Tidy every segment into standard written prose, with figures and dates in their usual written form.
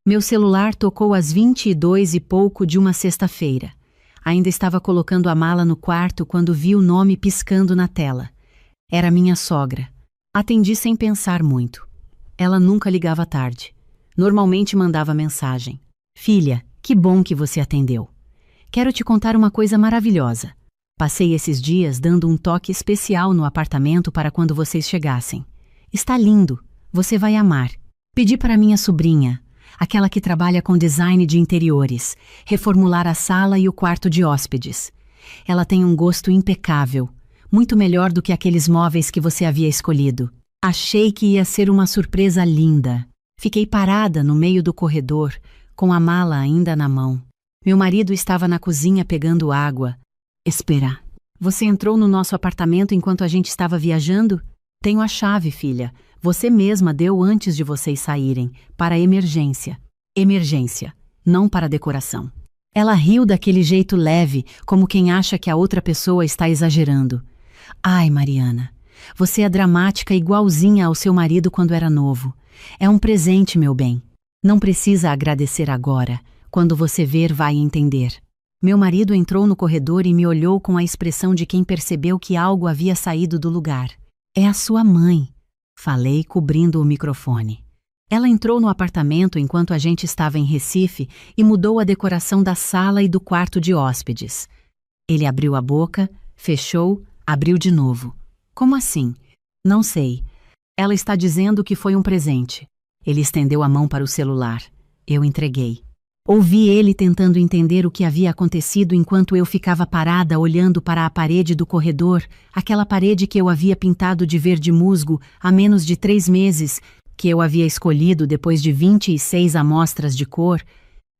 Meu celular tocou às 22 e pouco de uma sexta-feira. Ainda estava colocando a mala no quarto quando vi o nome piscando na tela. Era minha sogra. Atendi sem pensar muito. Ela nunca ligava à tarde. Normalmente mandava mensagem. Filha, que bom que você atendeu. Quero te contar uma coisa maravilhosa. Passei esses dias dando um toque especial no apartamento para quando vocês chegassem. Está lindo, você vai amar. Pedi para minha sobrinha, aquela que trabalha com design de interiores, reformular a sala e o quarto de hóspedes. Ela tem um gosto impecável, muito melhor do que aqueles móveis que você havia escolhido. Achei que ia ser uma surpresa linda. Fiquei parada no meio do corredor, com a mala ainda na mão. Meu marido estava na cozinha pegando água. Espera, você entrou no nosso apartamento enquanto a gente estava viajando? Tenho a chave, filha. Você mesma deu antes de vocês saírem, para emergência. Emergência, não para decoração. Ela riu daquele jeito leve, como quem acha que a outra pessoa está exagerando. Ai, Mariana, você é dramática igualzinha ao seu marido quando era novo. É um presente, meu bem. Não precisa agradecer agora. Quando você ver, vai entender. Meu marido entrou no corredor e me olhou com a expressão de quem percebeu que algo havia saído do lugar. É a sua mãe. Falei, cobrindo o microfone. Ela entrou no apartamento enquanto a gente estava em Recife e mudou a decoração da sala e do quarto de hóspedes. Ele abriu a boca, fechou, abriu de novo. Como assim? Não sei. Ela está dizendo que foi um presente. Ele estendeu a mão para o celular. Eu entreguei. Ouvi ele tentando entender o que havia acontecido enquanto eu ficava parada olhando para a parede do corredor, aquela parede que eu havia pintado de verde musgo há menos de 3 meses, que eu havia escolhido depois de 26 amostras de cor,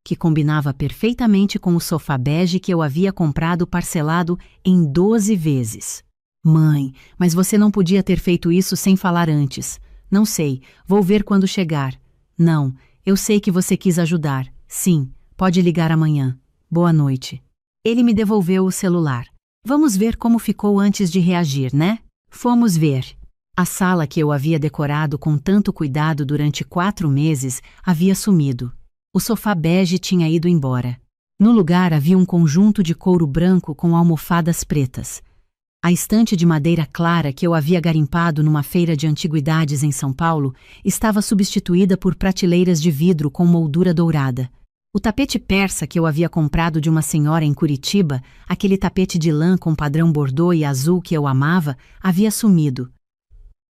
que combinava perfeitamente com o sofá bege que eu havia comprado parcelado em 12 vezes. Mãe, mas você não podia ter feito isso sem falar antes. Não sei, vou ver quando chegar. Não, eu sei que você quis ajudar. Sim, pode ligar amanhã. Boa noite. Ele me devolveu o celular. Vamos ver como ficou antes de reagir, né? Fomos ver. A sala que eu havia decorado com tanto cuidado durante 4 meses havia sumido. O sofá bege tinha ido embora. No lugar havia um conjunto de couro branco com almofadas pretas. A estante de madeira clara que eu havia garimpado numa feira de antiguidades em São Paulo estava substituída por prateleiras de vidro com moldura dourada. O tapete persa que eu havia comprado de uma senhora em Curitiba, aquele tapete de lã com padrão bordô e azul que eu amava, havia sumido.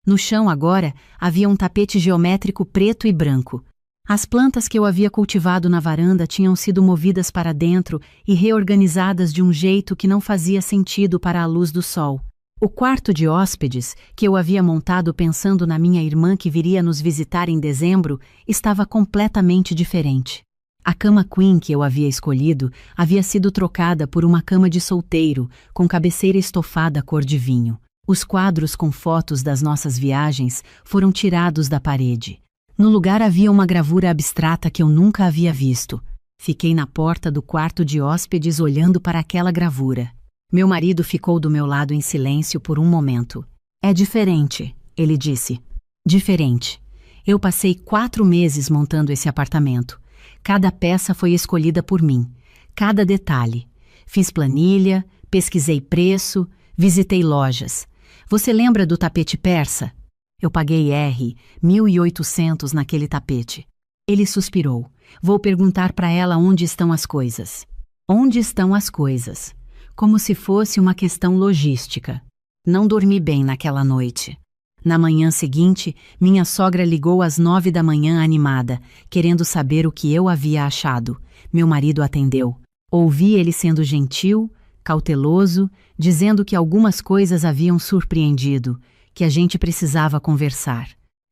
No chão agora havia um tapete geométrico preto e branco. As plantas que eu havia cultivado na varanda tinham sido movidas para dentro e reorganizadas de um jeito que não fazia sentido para a luz do sol. O quarto de hóspedes, que eu havia montado pensando na minha irmã que viria nos visitar em dezembro, estava completamente diferente. A cama queen que eu havia escolhido havia sido trocada por uma cama de solteiro, com cabeceira estofada cor de vinho. Os quadros com fotos das nossas viagens foram tirados da parede. No lugar havia uma gravura abstrata que eu nunca havia visto. Fiquei na porta do quarto de hóspedes olhando para aquela gravura. Meu marido ficou do meu lado em silêncio por um momento. É diferente, ele disse. Diferente. Eu passei 4 meses montando esse apartamento. Cada peça foi escolhida por mim. Cada detalhe. Fiz planilha, pesquisei preço, visitei lojas. Você lembra do tapete persa? Eu paguei R$ 1.800 naquele tapete. Ele suspirou. Vou perguntar para ela onde estão as coisas. Onde estão as coisas? Como se fosse uma questão logística. Não dormi bem naquela noite. Na manhã seguinte, minha sogra ligou às 9 da manhã animada, querendo saber o que eu havia achado. Meu marido atendeu. Ouvi ele sendo gentil, cauteloso, dizendo que algumas coisas haviam surpreendido, que a gente precisava conversar.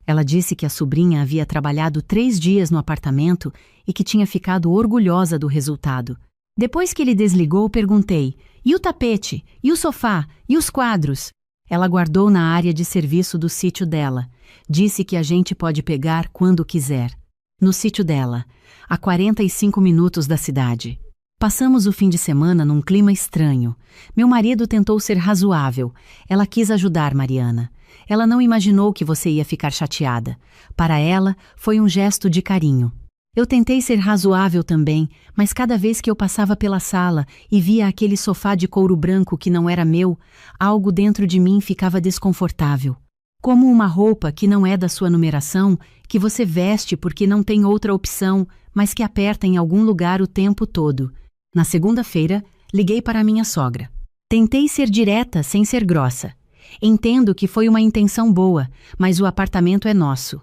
Ela disse que a sobrinha havia trabalhado 3 dias no apartamento e que tinha ficado orgulhosa do resultado. Depois que ele desligou, perguntei, e o tapete? E o sofá? E os quadros? Ela guardou na área de serviço do sítio dela. Disse que a gente pode pegar quando quiser. No sítio dela, a 45 minutos da cidade. Passamos o fim de semana num clima estranho. Meu marido tentou ser razoável. Ela quis ajudar Mariana. Ela não imaginou que você ia ficar chateada. Para ela, foi um gesto de carinho. Eu tentei ser razoável também, mas cada vez que eu passava pela sala e via aquele sofá de couro branco que não era meu, algo dentro de mim ficava desconfortável. Como uma roupa que não é da sua numeração, que você veste porque não tem outra opção, mas que aperta em algum lugar o tempo todo. Na segunda-feira, liguei para a minha sogra. Tentei ser direta sem ser grossa. Entendo que foi uma intenção boa, mas o apartamento é nosso.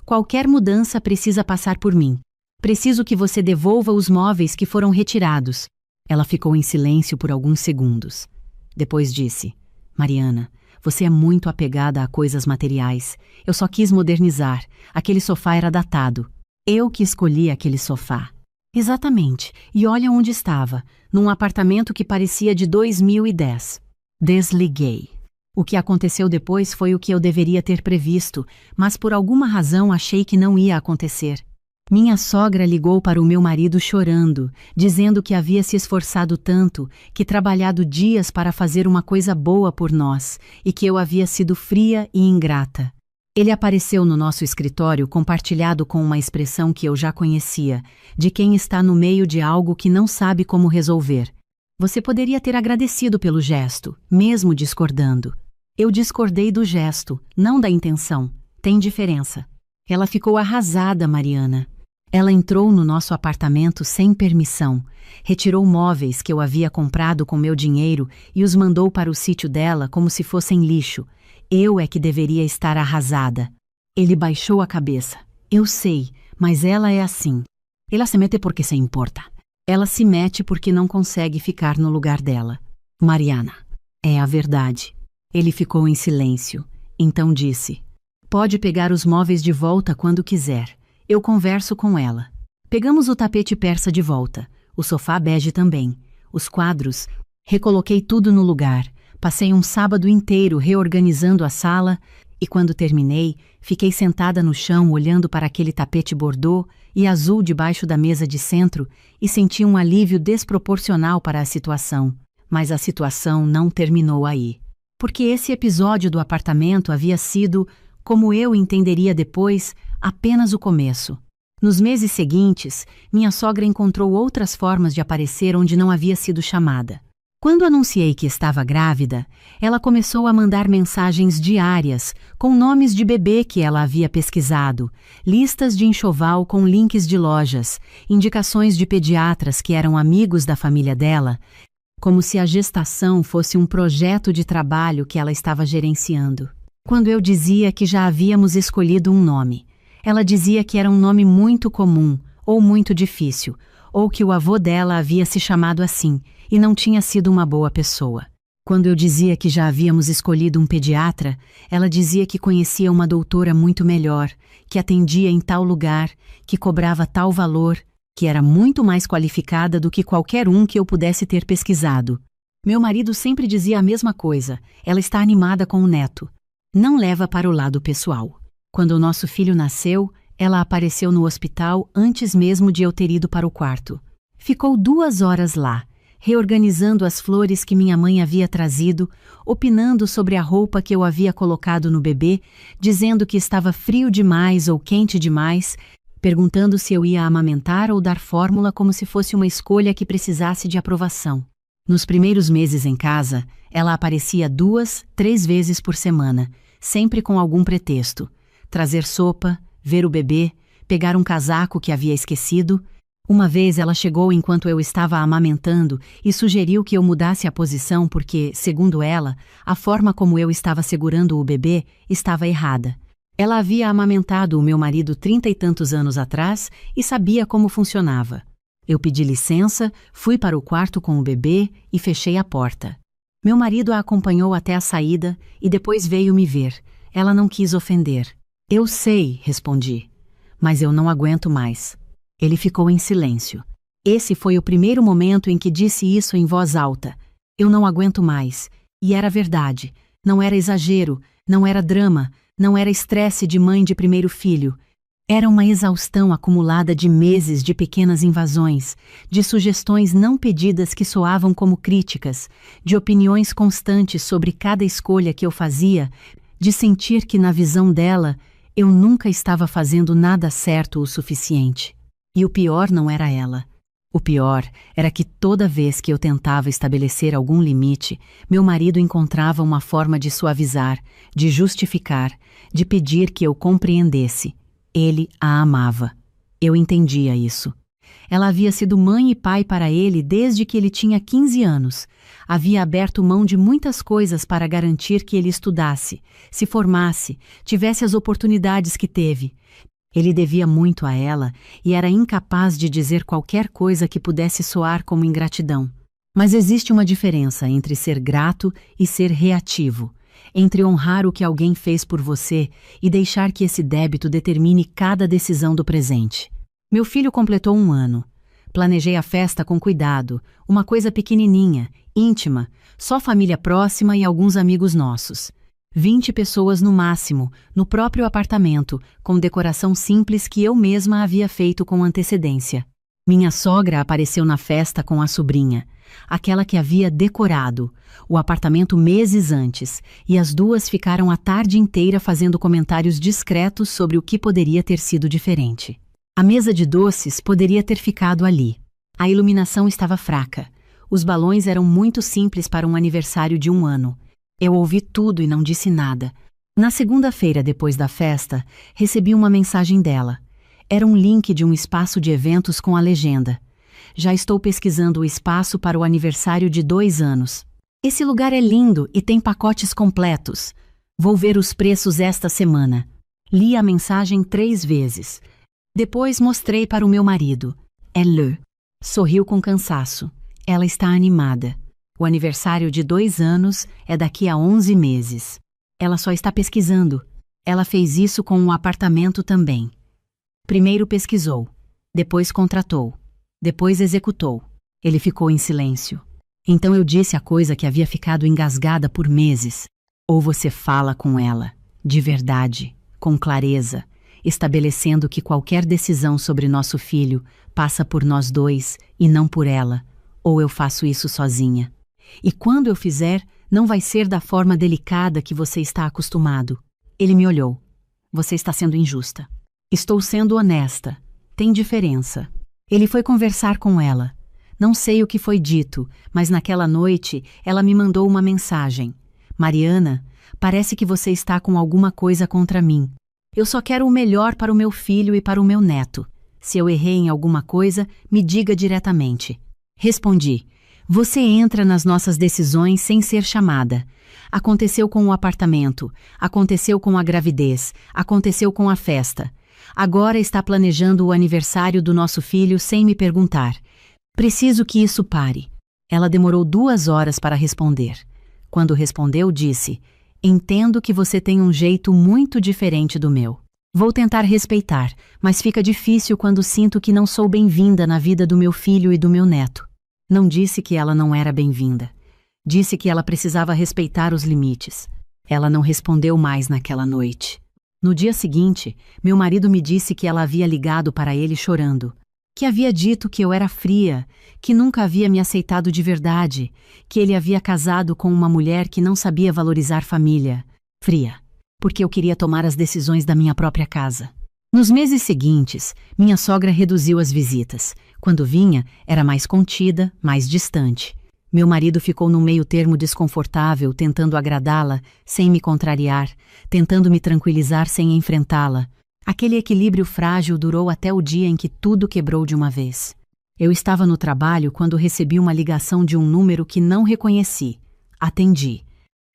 Qualquer mudança precisa passar por mim. Preciso que você devolva os móveis que foram retirados. Ela ficou em silêncio por alguns segundos. Depois disse: Mariana, você é muito apegada a coisas materiais. Eu só quis modernizar. Aquele sofá era datado. Eu que escolhi aquele sofá. Exatamente. E olha onde estava. Num apartamento que parecia de 2010. Desliguei. O que aconteceu depois foi o que eu deveria ter previsto, mas por alguma razão achei que não ia acontecer. Minha sogra ligou para o meu marido chorando, dizendo que havia se esforçado tanto, que trabalhado dias para fazer uma coisa boa por nós, e que eu havia sido fria e ingrata. Ele apareceu no nosso escritório compartilhado com uma expressão que eu já conhecia, de quem está no meio de algo que não sabe como resolver. Você poderia ter agradecido pelo gesto, mesmo discordando. Eu discordei do gesto, não da intenção. Tem diferença. Ela ficou arrasada, Mariana. Ela entrou no nosso apartamento sem permissão, retirou móveis que eu havia comprado com meu dinheiro e os mandou para o sítio dela como se fossem lixo. Eu é que deveria estar arrasada. Ele baixou a cabeça. Eu sei, mas ela é assim. Ela se mete porque se importa. Ela se mete porque não consegue ficar no lugar dela. Mariana, é a verdade. Ele ficou em silêncio. Então disse: Pode pegar os móveis de volta quando quiser. Eu converso com ela. Pegamos o tapete persa de volta, o sofá bege também, os quadros. Recoloquei tudo no lugar. Passei um sábado inteiro reorganizando a sala e quando terminei, fiquei sentada no chão olhando para aquele tapete bordô e azul debaixo da mesa de centro e senti um alívio desproporcional para a situação. Mas a situação não terminou aí. Porque esse episódio do apartamento havia sido, como eu entenderia depois, apenas o começo. Nos meses seguintes, minha sogra encontrou outras formas de aparecer onde não havia sido chamada. Quando anunciei que estava grávida, ela começou a mandar mensagens diárias com nomes de bebê que ela havia pesquisado, listas de enxoval com links de lojas, indicações de pediatras que eram amigos da família dela, como se a gestação fosse um projeto de trabalho que ela estava gerenciando. Quando eu dizia que já havíamos escolhido um nome, ela dizia que era um nome muito comum, ou muito difícil, ou que o avô dela havia se chamado assim, e não tinha sido uma boa pessoa. Quando eu dizia que já havíamos escolhido um pediatra, ela dizia que conhecia uma doutora muito melhor, que atendia em tal lugar, que cobrava tal valor, que era muito mais qualificada do que qualquer um que eu pudesse ter pesquisado. Meu marido sempre dizia a mesma coisa: ela está animada com o neto. Não leva para o lado pessoal. Quando o nosso filho nasceu, ela apareceu no hospital antes mesmo de eu ter ido para o quarto. Ficou 2 horas lá, reorganizando as flores que minha mãe havia trazido, opinando sobre a roupa que eu havia colocado no bebê, dizendo que estava frio demais ou quente demais, perguntando se eu ia amamentar ou dar fórmula como se fosse uma escolha que precisasse de aprovação. Nos primeiros meses em casa, ela aparecia 2, 3 vezes por semana, sempre com algum pretexto. Trazer sopa, ver o bebê, pegar um casaco que havia esquecido. Uma vez ela chegou enquanto eu estava amamentando e sugeriu que eu mudasse a posição porque, segundo ela, a forma como eu estava segurando o bebê estava errada. Ela havia amamentado o meu marido 30 e tantos anos atrás e sabia como funcionava. Eu pedi licença, fui para o quarto com o bebê e fechei a porta. Meu marido a acompanhou até a saída e depois veio me ver. Ela não quis ofender. Eu sei, respondi, mas eu não aguento mais. Ele ficou em silêncio. Esse foi o primeiro momento em que disse isso em voz alta. Eu não aguento mais. E era verdade. Não era exagero, não era drama, não era estresse de mãe de primeiro filho. Era uma exaustão acumulada de meses de pequenas invasões, de sugestões não pedidas que soavam como críticas, de opiniões constantes sobre cada escolha que eu fazia, de sentir que, na visão dela, eu nunca estava fazendo nada certo o suficiente. E o pior não era ela. O pior era que toda vez que eu tentava estabelecer algum limite, meu marido encontrava uma forma de suavizar, de justificar, de pedir que eu compreendesse. Ele a amava. Eu entendia isso. Ela havia sido mãe e pai para ele desde que ele tinha 15 anos. Havia aberto mão de muitas coisas para garantir que ele estudasse, se formasse, tivesse as oportunidades que teve. Ele devia muito a ela e era incapaz de dizer qualquer coisa que pudesse soar como ingratidão. Mas existe uma diferença entre ser grato e ser reativo, entre honrar o que alguém fez por você e deixar que esse débito determine cada decisão do presente. Meu filho completou 1 ano. Planejei a festa com cuidado, uma coisa pequenininha, íntima, só família próxima e alguns amigos nossos. 20 pessoas no máximo, no próprio apartamento, com decoração simples que eu mesma havia feito com antecedência. Minha sogra apareceu na festa com a sobrinha, aquela que havia decorado o apartamento meses antes, e as duas ficaram a tarde inteira fazendo comentários discretos sobre o que poderia ter sido diferente. A mesa de doces poderia ter ficado ali. A iluminação estava fraca. Os balões eram muito simples para um aniversário de 1 ano. Eu ouvi tudo e não disse nada. Na segunda-feira, depois da festa, recebi uma mensagem dela. Era um link de um espaço de eventos com a legenda: "Já estou pesquisando o espaço para o aniversário de 2 anos. Esse lugar é lindo e tem pacotes completos. Vou ver os preços esta semana." Li a mensagem 3 vezes. Depois mostrei para o meu marido. Elle sorriu com cansaço. Ela está animada. O aniversário de 2 anos é daqui a 11 meses. Ela só está pesquisando. Ela fez isso com um apartamento também. Primeiro pesquisou, depois contratou, depois executou. Ele ficou em silêncio. Então eu disse a coisa que havia ficado engasgada por meses. Ou você fala com ela, de verdade, com clareza, estabelecendo que qualquer decisão sobre nosso filho passa por nós dois e não por ela, ou eu faço isso sozinha. E quando eu fizer, não vai ser da forma delicada que você está acostumado. Ele me olhou. Você está sendo injusta. Estou sendo honesta. Tem diferença. Ele foi conversar com ela. Não sei o que foi dito, mas naquela noite ela me mandou uma mensagem. Mariana, parece que você está com alguma coisa contra mim. Eu só quero o melhor para o meu filho e para o meu neto. Se eu errei em alguma coisa, me diga diretamente. Respondi. Você entra nas nossas decisões sem ser chamada. Aconteceu com o apartamento, aconteceu com a gravidez, aconteceu com a festa. Agora está planejando o aniversário do nosso filho sem me perguntar. Preciso que isso pare. Ela demorou 2 horas para responder. Quando respondeu, disse: Entendo que você tem um jeito muito diferente do meu. Vou tentar respeitar, mas fica difícil quando sinto que não sou bem-vinda na vida do meu filho e do meu neto. Não disse que ela não era bem-vinda. Disse que ela precisava respeitar os limites. Ela não respondeu mais naquela noite. No dia seguinte, meu marido me disse que ela havia ligado para ele chorando, que havia dito que eu era fria, que nunca havia me aceitado de verdade, que ele havia casado com uma mulher que não sabia valorizar família. Fria, porque eu queria tomar as decisões da minha própria casa. Nos meses seguintes, minha sogra reduziu as visitas. Quando vinha, era mais contida, mais distante. Meu marido ficou num meio-termo desconfortável, tentando agradá-la, sem me contrariar, tentando me tranquilizar sem enfrentá-la. Aquele equilíbrio frágil durou até o dia em que tudo quebrou de uma vez. Eu estava no trabalho quando recebi uma ligação de um número que não reconheci. Atendi.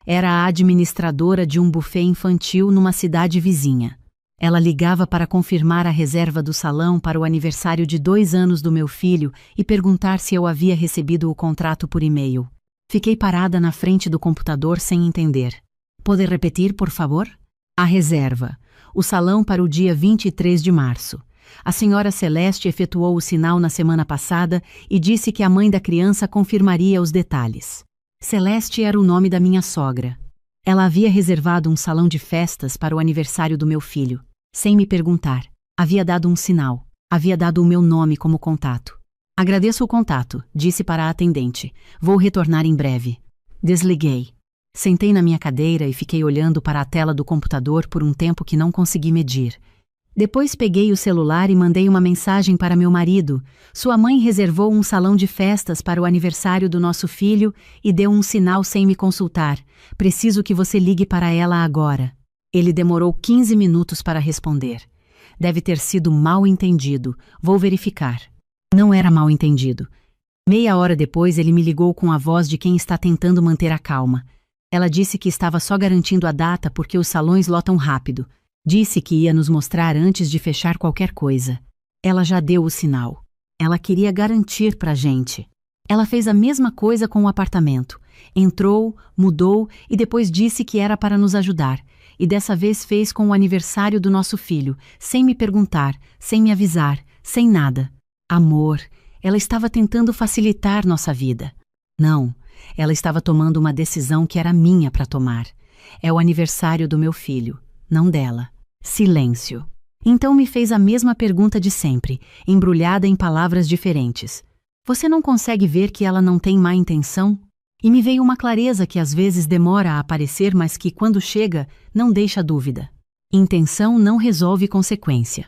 Era a administradora de um buffet infantil numa cidade vizinha. Ela ligava para confirmar a reserva do salão para o aniversário de 2 anos do meu filho e perguntar se eu havia recebido o contrato por e-mail. Fiquei parada na frente do computador sem entender. Pode repetir, por favor? A reserva. O salão para o dia 23 de março. A senhora Celeste efetuou o sinal na semana passada e disse que a mãe da criança confirmaria os detalhes. Celeste era o nome da minha sogra. Ela havia reservado um salão de festas para o aniversário do meu filho. Sem me perguntar, havia dado um sinal, havia dado o meu nome como contato. Agradeço o contato, disse para a atendente. Vou retornar em breve. Desliguei. Sentei na minha cadeira e fiquei olhando para a tela do computador por um tempo que não consegui medir. Depois peguei o celular e mandei uma mensagem para meu marido. Sua mãe reservou um salão de festas para o aniversário do nosso filho e deu um sinal sem me consultar. Preciso que você ligue para ela agora. Ele demorou 15 minutos para responder. Deve ter sido mal entendido. Vou verificar. Não era mal entendido. Meia hora depois ele me ligou com a voz de quem está tentando manter a calma. Ela disse que estava só garantindo a data porque os salões lotam rápido. Disse que ia nos mostrar antes de fechar qualquer coisa. Ela já deu o sinal. Ela queria garantir pra gente. Ela fez a mesma coisa com o apartamento. Entrou, mudou e depois disse que era para nos ajudar. E dessa vez fez com o aniversário do nosso filho, sem me perguntar, sem me avisar, sem nada. Amor, ela estava tentando facilitar nossa vida. Não, ela estava tomando uma decisão que era minha para tomar. É o aniversário do meu filho, não dela. Silêncio. Então me fez a mesma pergunta de sempre, embrulhada em palavras diferentes. Você não consegue ver que ela não tem má intenção? E me veio uma clareza que às vezes demora a aparecer, mas que, quando chega, não deixa dúvida. Intenção não resolve consequência.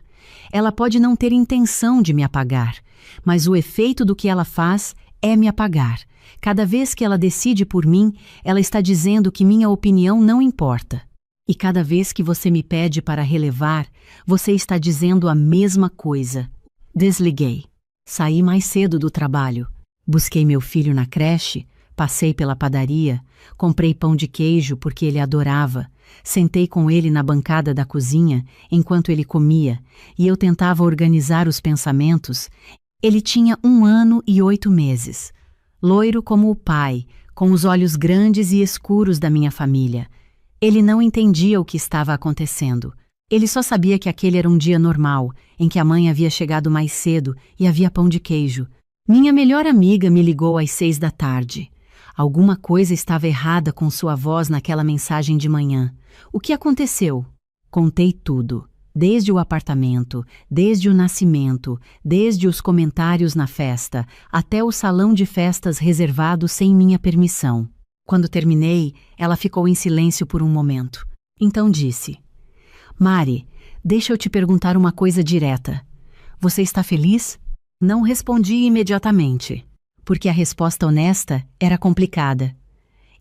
Ela pode não ter intenção de me apagar, mas o efeito do que ela faz é me apagar. Cada vez que ela decide por mim, ela está dizendo que minha opinião não importa. E cada vez que você me pede para relevar, você está dizendo a mesma coisa. Desliguei. Saí mais cedo do trabalho. Busquei meu filho na creche. Passei pela padaria, comprei pão de queijo porque ele adorava, sentei com ele na bancada da cozinha enquanto ele comia e eu tentava organizar os pensamentos. Ele tinha 1 ano e 8 meses, loiro como o pai, com os olhos grandes e escuros da minha família. Ele não entendia o que estava acontecendo. Ele só sabia que aquele era um dia normal, em que a mãe havia chegado mais cedo e havia pão de queijo. Minha melhor amiga me ligou às 6 da tarde. Alguma coisa estava errada com sua voz naquela mensagem de manhã. O que aconteceu? Contei tudo. Desde o apartamento, desde o nascimento, desde os comentários na festa, até o salão de festas reservado sem minha permissão. Quando terminei, ela ficou em silêncio por um momento. Então disse: Mari, deixa eu te perguntar uma coisa direta. Você está feliz? Não respondi imediatamente, porque a resposta honesta era complicada.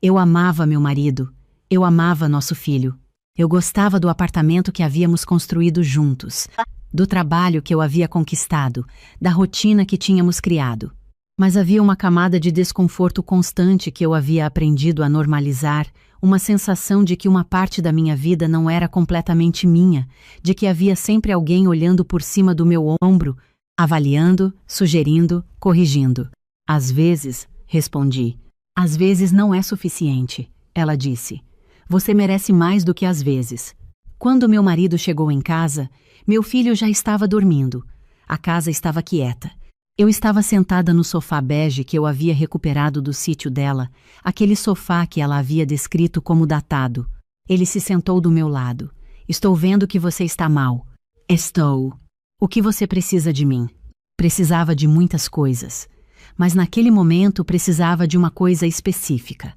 Eu amava meu marido, eu amava nosso filho. Eu gostava do apartamento que havíamos construído juntos, do trabalho que eu havia conquistado, da rotina que tínhamos criado. Mas havia uma camada de desconforto constante que eu havia aprendido a normalizar, uma sensação de que uma parte da minha vida não era completamente minha, de que havia sempre alguém olhando por cima do meu ombro, avaliando, sugerindo, corrigindo. Às vezes, respondi. Às vezes não é suficiente, ela disse. Você merece mais do que às vezes. Quando meu marido chegou em casa, meu filho já estava dormindo. A casa estava quieta. Eu estava sentada no sofá bege que eu havia recuperado do sítio dela, aquele sofá que ela havia descrito como datado. Ele se sentou do meu lado. Estou vendo que você está mal. Estou. O que você precisa de mim? Precisava de muitas coisas. Mas naquele momento precisava de uma coisa específica.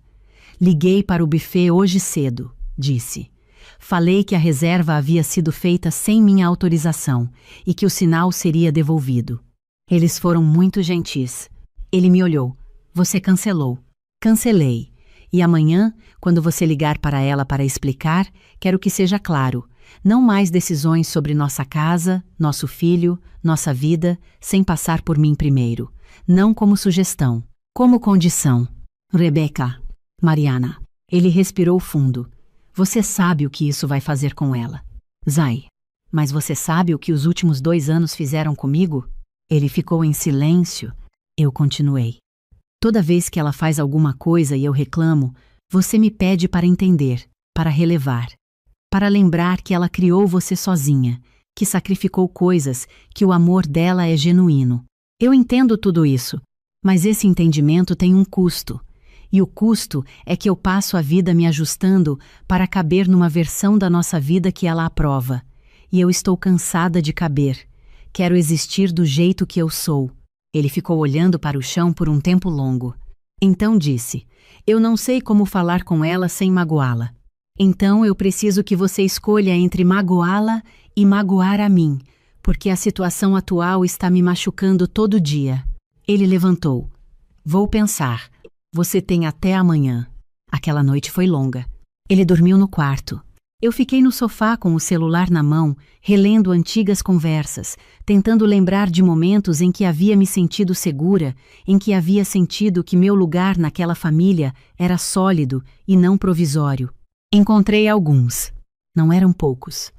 Liguei para o buffet hoje cedo, disse. Falei que a reserva havia sido feita sem minha autorização e que o sinal seria devolvido. Eles foram muito gentis. Ele me olhou. Você cancelou. Cancelei. E amanhã, quando você ligar para ela para explicar, quero que seja claro. Não mais decisões sobre nossa casa, nosso filho, nossa vida, sem passar por mim primeiro. Não como sugestão, como condição. Rebecca. Mariana. Ele respirou fundo. Você sabe o que isso vai fazer com ela. Zai. Mas você sabe o que os últimos 2 anos fizeram comigo? Ele ficou em silêncio. Eu continuei. Toda vez que ela faz alguma coisa e eu reclamo, você me pede para entender, para relevar, para lembrar que ela criou você sozinha, que sacrificou coisas, que o amor dela é genuíno. Eu entendo tudo isso, mas esse entendimento tem um custo. E o custo é que eu passo a vida me ajustando para caber numa versão da nossa vida que ela aprova. E eu estou cansada de caber. Quero existir do jeito que eu sou. Ele ficou olhando para o chão por um tempo longo. Então disse, eu não sei como falar com ela sem magoá-la. Então eu preciso que você escolha entre magoá-la e magoar a mim, porque a situação atual está me machucando todo dia. Ele levantou. Vou pensar. Você tem até amanhã. Aquela noite foi longa. Ele dormiu no quarto. Eu fiquei no sofá com o celular na mão, relendo antigas conversas, tentando lembrar de momentos em que havia me sentido segura, em que havia sentido que meu lugar naquela família era sólido e não provisório. Encontrei alguns. Não eram poucos,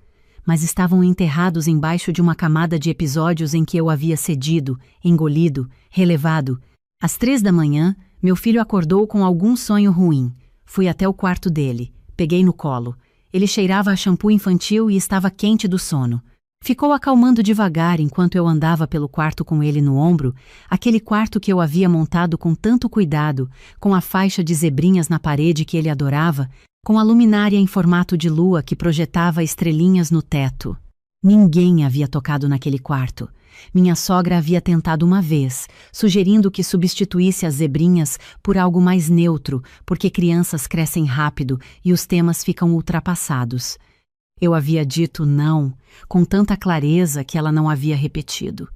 mas estavam enterrados embaixo de uma camada de episódios em que eu havia cedido, engolido, relevado. Às 3 da manhã, meu filho acordou com algum sonho ruim. Fui até o quarto dele, peguei no colo. Ele cheirava a shampoo infantil e estava quente do sono. Ficou acalmando devagar enquanto eu andava pelo quarto com ele no ombro, aquele quarto que eu havia montado com tanto cuidado, com a faixa de zebrinhas na parede que ele adorava, com a luminária em formato de lua que projetava estrelinhas no teto. Ninguém havia tocado naquele quarto. Minha sogra havia tentado uma vez, sugerindo que substituísse as zebrinhas por algo mais neutro, porque crianças crescem rápido e os temas ficam ultrapassados. Eu havia dito não, com tanta clareza que ela não havia repetido.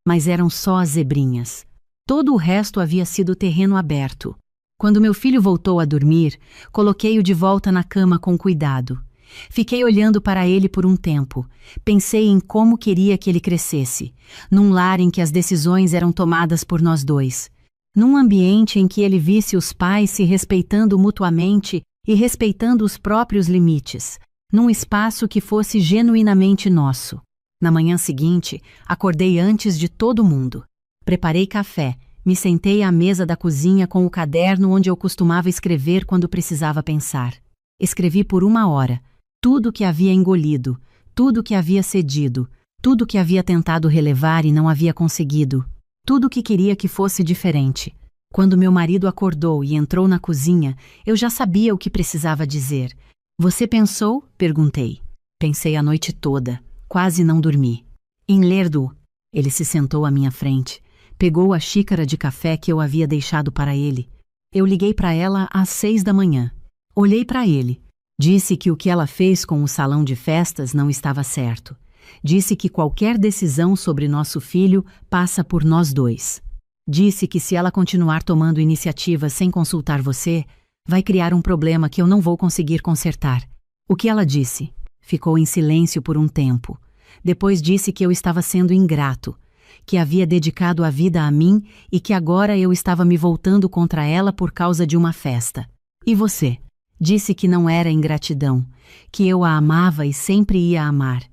Mas eram só as zebrinhas. Todo o resto havia sido terreno aberto. Quando meu filho voltou a dormir, coloquei-o de volta na cama com cuidado. Fiquei olhando para ele por um tempo. Pensei em como queria que ele crescesse, num lar em que as decisões eram tomadas por nós dois, num ambiente em que ele visse os pais se respeitando mutuamente e respeitando os próprios limites, num espaço que fosse genuinamente nosso. Na manhã seguinte, acordei antes de todo mundo. Preparei café, me sentei à mesa da cozinha com o caderno onde eu costumava escrever quando precisava pensar. Escrevi por 1 hora. Tudo que havia engolido, tudo que havia cedido, tudo que havia tentado relevar e não havia conseguido, tudo que queria que fosse diferente. Quando meu marido acordou e entrou na cozinha, eu já sabia o que precisava dizer. Você pensou? Perguntei. Pensei a noite toda. Quase não dormi. Em ler-do. Ele se sentou à minha frente. Pegou a xícara de café que eu havia deixado para ele. Eu liguei para ela às 6 da manhã. Olhei para ele. Disse que o que ela fez com o salão de festas não estava certo. Disse que qualquer decisão sobre nosso filho passa por nós dois. Disse que se ela continuar tomando iniciativa sem consultar você, vai criar um problema que eu não vou conseguir consertar. O que ela disse? Ficou em silêncio por um tempo. Depois disse que eu estava sendo ingrato, que havia dedicado a vida a mim e que agora eu estava me voltando contra ela por causa de uma festa. E você? Disse que não era ingratidão, que eu a amava e sempre ia amar,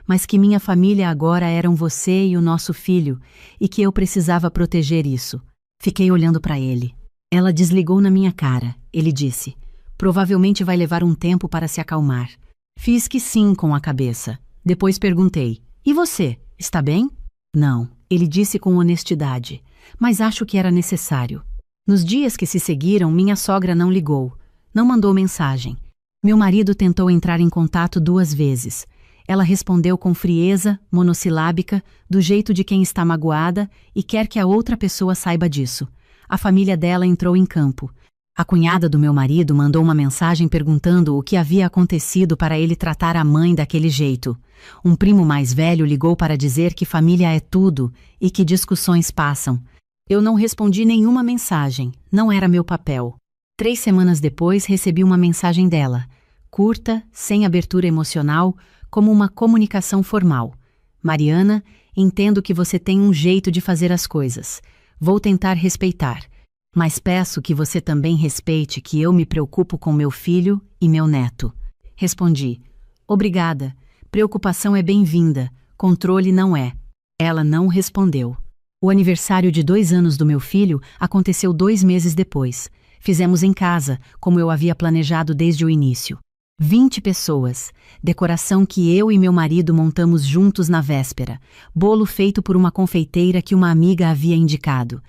mas que minha família agora eram você e o nosso filho, e que eu precisava proteger isso. Fiquei olhando para ele. Ela desligou na minha cara. Ele disse, provavelmente vai levar um tempo para se acalmar. Fiz que sim com a cabeça. Depois perguntei, e você, está bem? Não, ele disse com honestidade, mas acho que era necessário. Nos dias que se seguiram, minha sogra não ligou. Não mandou mensagem. Meu marido tentou entrar em contato 2 vezes. Ela respondeu com frieza, monossilábica, do jeito de quem está magoada e quer que a outra pessoa saiba disso. A família dela entrou em campo. A cunhada do meu marido mandou uma mensagem perguntando o que havia acontecido para ele tratar a mãe daquele jeito. Um primo mais velho ligou para dizer que família é tudo e que discussões passam. Eu não respondi nenhuma mensagem, não era meu papel. 3 semanas depois recebi uma mensagem dela, curta, sem abertura emocional, como uma comunicação formal. Mariana, entendo que você tem um jeito de fazer as coisas. Vou tentar respeitar, mas peço que você também respeite que eu me preocupo com meu filho e meu neto. Respondi, obrigada, preocupação é bem-vinda, controle não é. Ela não respondeu. O aniversário de 2 anos do meu filho aconteceu 2 meses depois. Fizemos em casa, como eu havia planejado desde o início. 20 pessoas, decoração que eu e meu marido montamos juntos na véspera, bolo feito por uma confeiteira que uma amiga havia indicado.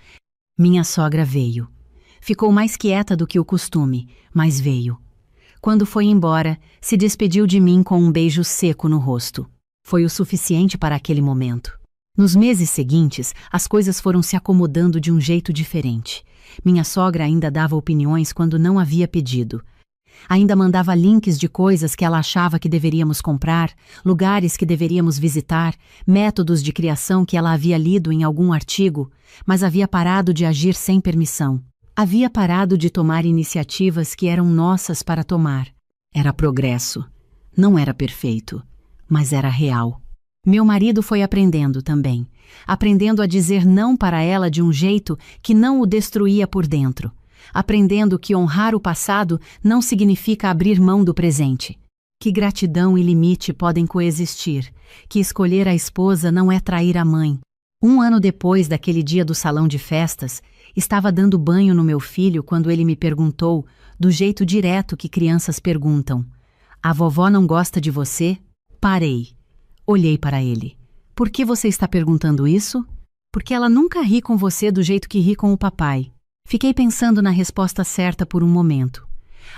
Minha sogra veio. Ficou mais quieta do que o costume, mas veio. Quando foi embora, se despediu de mim com um beijo seco no rosto. Foi o suficiente para aquele momento. Nos meses seguintes, as coisas foram se acomodando de um jeito diferente. Minha sogra ainda dava opiniões quando não havia pedido. Ainda mandava links de coisas que ela achava que deveríamos comprar, lugares que deveríamos visitar, métodos de criação que ela havia lido em algum artigo, mas havia parado de agir sem permissão. Havia parado de tomar iniciativas que eram nossas para tomar. Era progresso. Não era perfeito, mas era real. Meu marido foi aprendendo também, aprendendo a dizer não para ela de um jeito que não o destruía por dentro. Aprendendo que honrar o passado não significa abrir mão do presente. Que gratidão e limite podem coexistir. Que escolher a esposa não é trair a mãe. 1 ano depois daquele dia do salão de festas, estava dando banho no meu filho quando ele me perguntou, do jeito direto que crianças perguntam: "A vovó não gosta de você?" Parei. Olhei para ele. "Por que você está perguntando isso?" "Porque ela nunca ri com você do jeito que ri com o papai." Fiquei pensando na resposta certa por um momento.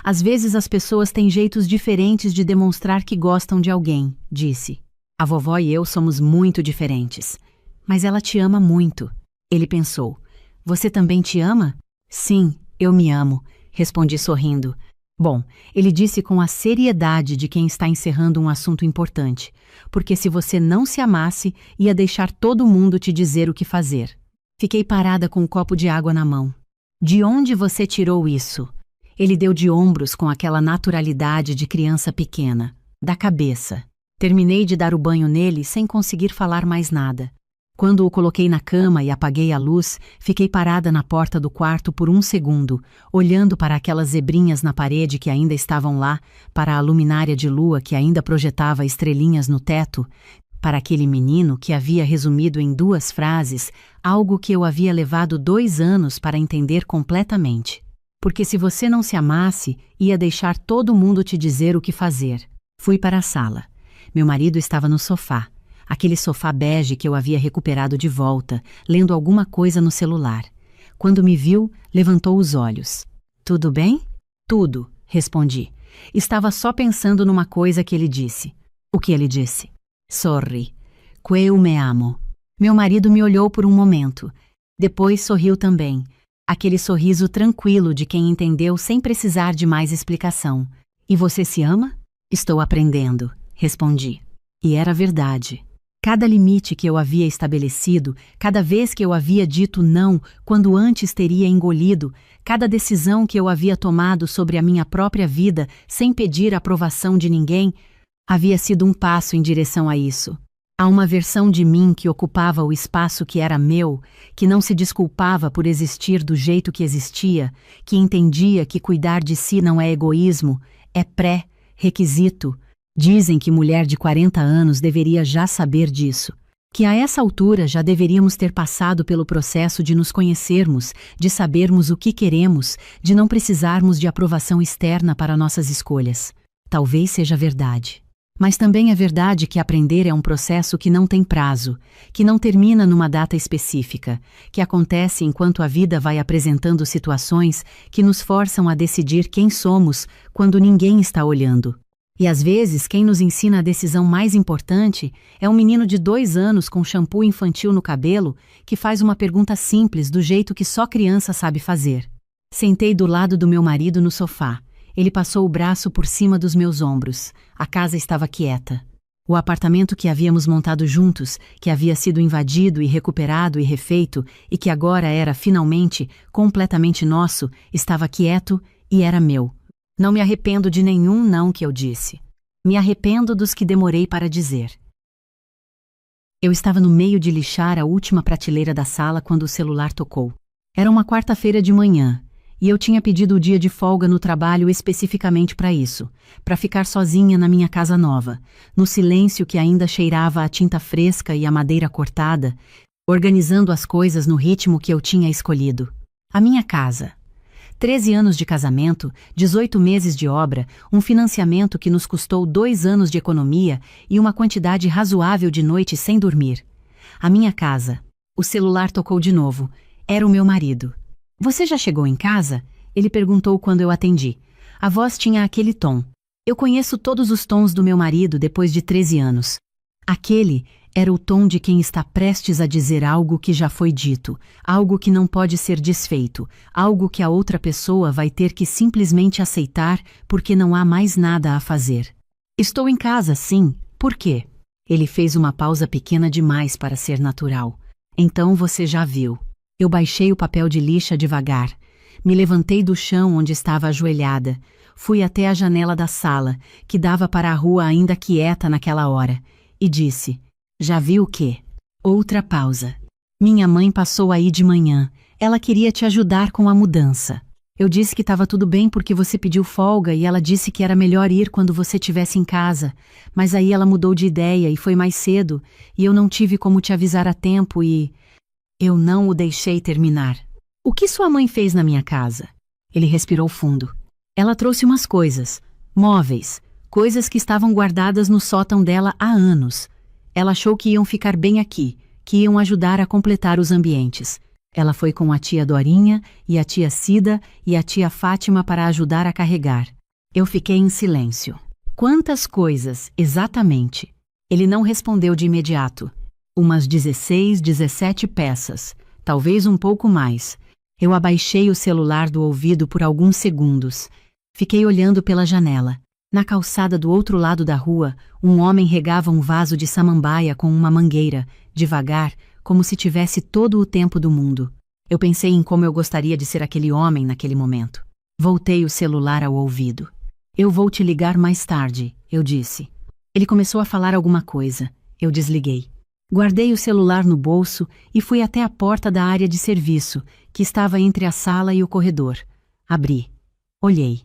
Às vezes as pessoas têm jeitos diferentes de demonstrar que gostam de alguém, disse. A vovó e eu somos muito diferentes. Mas ela te ama muito. Ele pensou. Você também te ama? Sim, eu me amo, respondi sorrindo. Bom, ele disse com a seriedade de quem está encerrando um assunto importante, porque se você não se amasse, ia deixar todo mundo te dizer o que fazer. Fiquei parada com um copo de água na mão. De onde você tirou isso? Ele deu de ombros com aquela naturalidade de criança pequena. Da cabeça. Terminei de dar o banho nele sem conseguir falar mais nada. Quando o coloquei na cama e apaguei a luz, fiquei parada na porta do quarto por 1 segundo, olhando para aquelas zebrinhas na parede que ainda estavam lá, para a luminária de lua que ainda projetava estrelinhas no teto, para aquele menino que havia resumido em 2 frases algo que eu havia levado 2 anos para entender completamente. Porque se você não se amasse, ia deixar todo mundo te dizer o que fazer. Fui para a sala. Meu marido estava no sofá, aquele sofá bege que eu havia recuperado de volta, lendo alguma coisa no celular. Quando me viu, levantou os olhos. Tudo bem? Tudo, respondi. Estava só pensando numa coisa que ele disse. O que ele disse? Sorri. Eu me amo. Meu marido me olhou por um momento. Depois sorriu também. Aquele sorriso tranquilo de quem entendeu sem precisar de mais explicação. E você se ama? Estou aprendendo, respondi. E era verdade. Cada limite que eu havia estabelecido, cada vez que eu havia dito não, quando antes teria engolido, cada decisão que eu havia tomado sobre a minha própria vida sem pedir aprovação de ninguém, havia sido um passo em direção a isso. Há uma versão de mim que ocupava o espaço que era meu, que não se desculpava por existir do jeito que existia, que entendia que cuidar de si não é egoísmo, é pré-requisito. Dizem que mulher de 40 anos deveria já saber disso, que a essa altura já deveríamos ter passado pelo processo de nos conhecermos, de sabermos o que queremos, de não precisarmos de aprovação externa para nossas escolhas. Talvez seja verdade. Mas também é verdade que aprender é um processo que não tem prazo, que não termina numa data específica, que acontece enquanto a vida vai apresentando situações que nos forçam a decidir quem somos quando ninguém está olhando. E às vezes quem nos ensina a decisão mais importante é um menino de 2 anos com shampoo infantil no cabelo que faz uma pergunta simples do jeito que só criança sabe fazer. Sentei do lado do meu marido no sofá. Ele passou o braço por cima dos meus ombros. A casa estava quieta. O apartamento que havíamos montado juntos, que havia sido invadido e recuperado e refeito, e que agora era, finalmente, completamente nosso, estava quieto e era meu. Não me arrependo de nenhum não que eu disse. Me arrependo dos que demorei para dizer. Eu estava no meio de lixar a última prateleira da sala quando o celular tocou. Era uma quarta-feira de manhã. E eu tinha pedido o dia de folga no trabalho especificamente para isso, para ficar sozinha na minha casa nova, no silêncio que ainda cheirava a tinta fresca e a madeira cortada, organizando as coisas no ritmo que eu tinha escolhido. A minha casa. 13 anos de casamento, 18 meses de obra, um financiamento que nos custou 2 anos de economia e uma quantidade razoável de noites sem dormir. A minha casa. O celular tocou de novo. Era o meu marido. Você já chegou em casa? Ele perguntou quando eu atendi. A voz tinha aquele tom. Eu conheço todos os tons do meu marido depois de 13 anos. Aquele Era o tom de quem está prestes a dizer algo que já foi dito, algo que não pode ser desfeito, algo que a outra pessoa vai ter que simplesmente aceitar porque não há mais nada a fazer. Estou em casa, sim. Por quê? Ele fez uma pausa pequena demais para ser natural. Então você já viu. Eu baixei o papel de lixa devagar. Me levantei do chão onde estava ajoelhada. Fui até a janela da sala, que dava para a rua ainda quieta naquela hora, e disse: já viu o quê? Outra pausa. Minha mãe passou aí de manhã. Ela queria te ajudar com a mudança. Eu disse que estava tudo bem porque você pediu folga e ela disse que era melhor ir quando você estivesse em casa. Mas aí ela mudou de ideia e foi mais cedo, e eu não tive como te avisar a tempo e... Eu não o deixei terminar. O que sua mãe fez na minha casa? Ele respirou fundo. Ela trouxe umas coisas, móveis, coisas que estavam guardadas no sótão dela há anos. Ela achou que iam ficar bem aqui, que iam ajudar a completar os ambientes. Ela foi com a tia Dorinha e a tia Cida e a tia Fátima para ajudar a carregar. Eu fiquei em silêncio. Quantas coisas, exatamente? Ele não respondeu de imediato. Umas 16, 17 peças, talvez um pouco mais. Eu abaixei o celular do ouvido por alguns segundos. Fiquei olhando pela janela. Na calçada do outro lado da rua, um homem regava um vaso de samambaia com uma mangueira, devagar, como se tivesse todo o tempo do mundo. Eu pensei em como eu gostaria de ser aquele homem naquele momento. Voltei o celular ao ouvido. Eu vou te ligar mais tarde, eu disse. Ele começou a falar alguma coisa. Eu desliguei. Guardei o celular no bolso e fui até a porta da área de serviço, que estava entre a sala e o corredor. Abri. Olhei.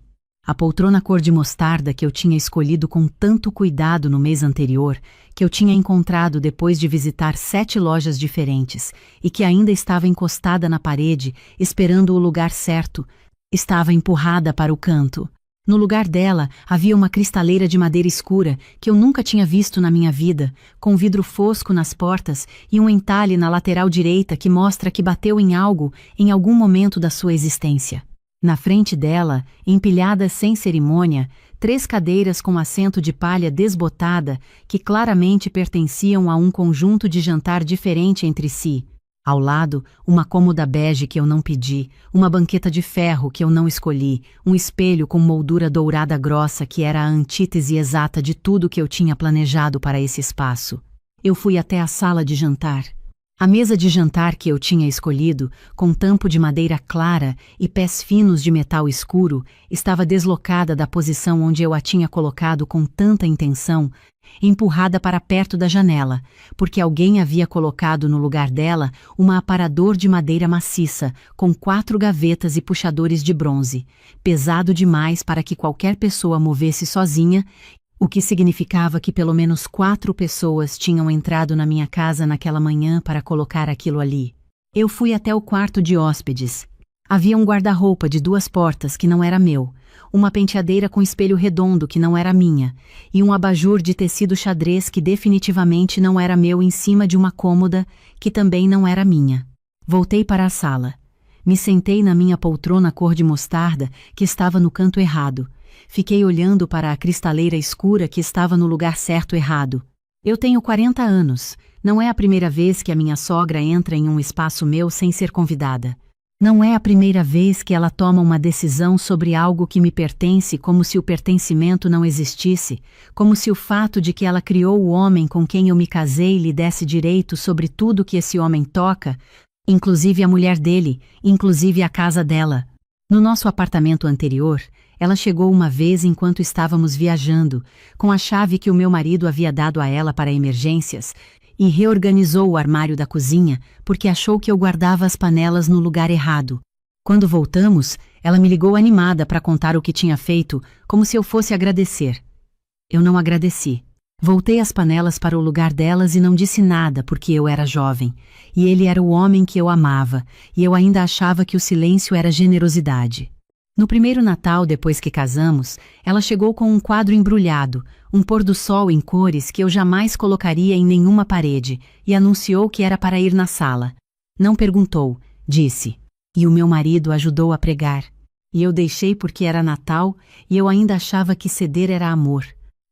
A poltrona cor de mostarda que eu tinha escolhido com tanto cuidado no mês anterior, que eu tinha encontrado depois de visitar 7 lojas diferentes e que ainda estava encostada na parede, esperando o lugar certo, estava empurrada para o canto. No lugar dela havia uma cristaleira de madeira escura que eu nunca tinha visto na minha vida, com vidro fosco nas portas e um entalhe na lateral direita que mostra que bateu em algo em algum momento da sua existência. Na frente dela, empilhadas sem cerimônia, 3 cadeiras com assento de palha desbotada que claramente pertenciam a um conjunto de jantar diferente entre si. Ao lado, uma cômoda bege que eu não pedi, uma banqueta de ferro que eu não escolhi, um espelho com moldura dourada grossa que era a antítese exata de tudo que eu tinha planejado para esse espaço. Eu fui até a sala de jantar. A mesa de jantar que eu tinha escolhido, com tampo de madeira clara e pés finos de metal escuro, estava deslocada da posição onde eu a tinha colocado com tanta intenção, empurrada para perto da janela, porque alguém havia colocado no lugar dela um aparador de madeira maciça, com 4 gavetas e puxadores de bronze, pesado demais para que qualquer pessoa movesse sozinha, o que significava que pelo menos 4 pessoas tinham entrado na minha casa naquela manhã para colocar aquilo ali. Eu fui até o quarto de hóspedes. Havia um guarda-roupa de 2 portas que não era meu, uma penteadeira com espelho redondo que não era minha, e um abajur de tecido xadrez que definitivamente não era meu em cima de uma cômoda que também não era minha. Voltei para a sala. Me sentei na minha poltrona cor de mostarda que estava no canto errado. Fiquei olhando para a cristaleira escura que estava no lugar certo errado. Eu tenho 40 anos. Não é a primeira vez que a minha sogra entra em um espaço meu sem ser convidada. Não é a primeira vez que ela toma uma decisão sobre algo que me pertence como se o pertencimento não existisse, como se o fato de que ela criou o homem com quem eu me casei lhe desse direito sobre tudo que esse homem toca, inclusive a mulher dele, inclusive a casa dela. No nosso apartamento anterior, ela chegou uma vez enquanto estávamos viajando, com a chave que o meu marido havia dado a ela para emergências, e reorganizou o armário da cozinha porque achou que eu guardava as panelas no lugar errado. Quando voltamos, ela me ligou animada para contar o que tinha feito, como se eu fosse agradecer. Eu não agradeci. Voltei as panelas para o lugar delas e não disse nada porque eu era jovem, e ele era o homem que eu amava, e eu ainda achava que o silêncio era generosidade. No primeiro Natal depois que casamos, ela chegou com um quadro embrulhado, um pôr-do-sol em cores que eu jamais colocaria em nenhuma parede, e anunciou que era para ir na sala. Não perguntou, disse. E o meu marido ajudou a pregar. E eu deixei porque era Natal e eu ainda achava que ceder era amor.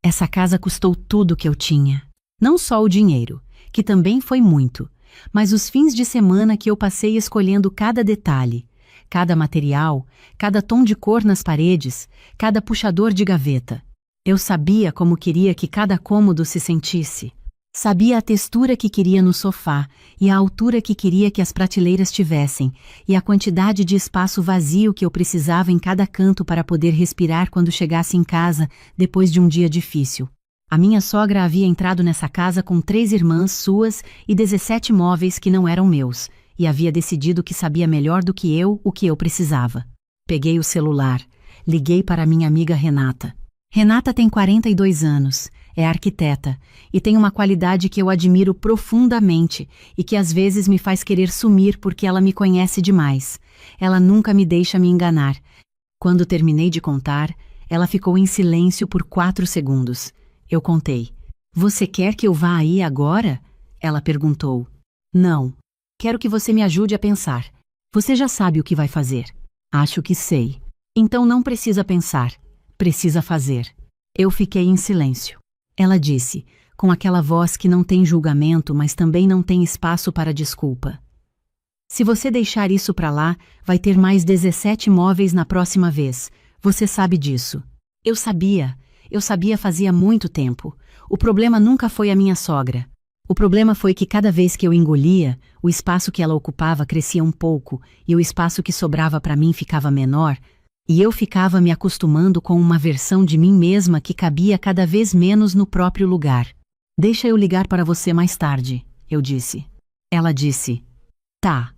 Essa casa custou tudo que eu tinha. Não só o dinheiro. que também foi muito, mas os fins de semana que eu passei escolhendo cada detalhe, cada material, cada tom de cor nas paredes, cada puxador de gaveta. Eu sabia como queria que cada cômodo se sentisse. Sabia a textura que queria no sofá e a altura que queria que as prateleiras tivessem e a quantidade de espaço vazio que eu precisava em cada canto para poder respirar quando chegasse em casa depois de um dia difícil. A minha sogra havia entrado nessa casa com 3 irmãs suas e 17 móveis que não eram meus, e havia decidido que sabia melhor do que eu o que eu precisava. Peguei o celular, liguei para minha amiga Renata. Renata tem 42 anos, é arquiteta, e tem uma qualidade que eu admiro profundamente e que às vezes me faz querer sumir porque ela me conhece demais. Ela nunca me deixa me enganar. Quando terminei de contar, ela ficou em silêncio por 4 segundos. Eu contei. Você quer que eu vá aí agora? Ela perguntou. Não. Quero que você me ajude a pensar. Você já sabe o que vai fazer. Acho que sei. Então não precisa pensar. Precisa fazer. Eu fiquei em silêncio. Ela disse, com aquela voz que não tem julgamento, mas também não tem espaço para desculpa. Se você deixar isso para lá, vai ter mais 17 móveis na próxima vez. Você sabe disso. Eu sabia fazia muito tempo. O problema nunca foi a minha sogra. O problema foi que cada vez que eu engolia, o espaço que ela ocupava crescia um pouco e o espaço que sobrava para mim ficava menor, e eu ficava me acostumando com uma versão de mim mesma que cabia cada vez menos no próprio lugar. Deixa eu ligar para você mais tarde, eu disse. Ela disse, tá.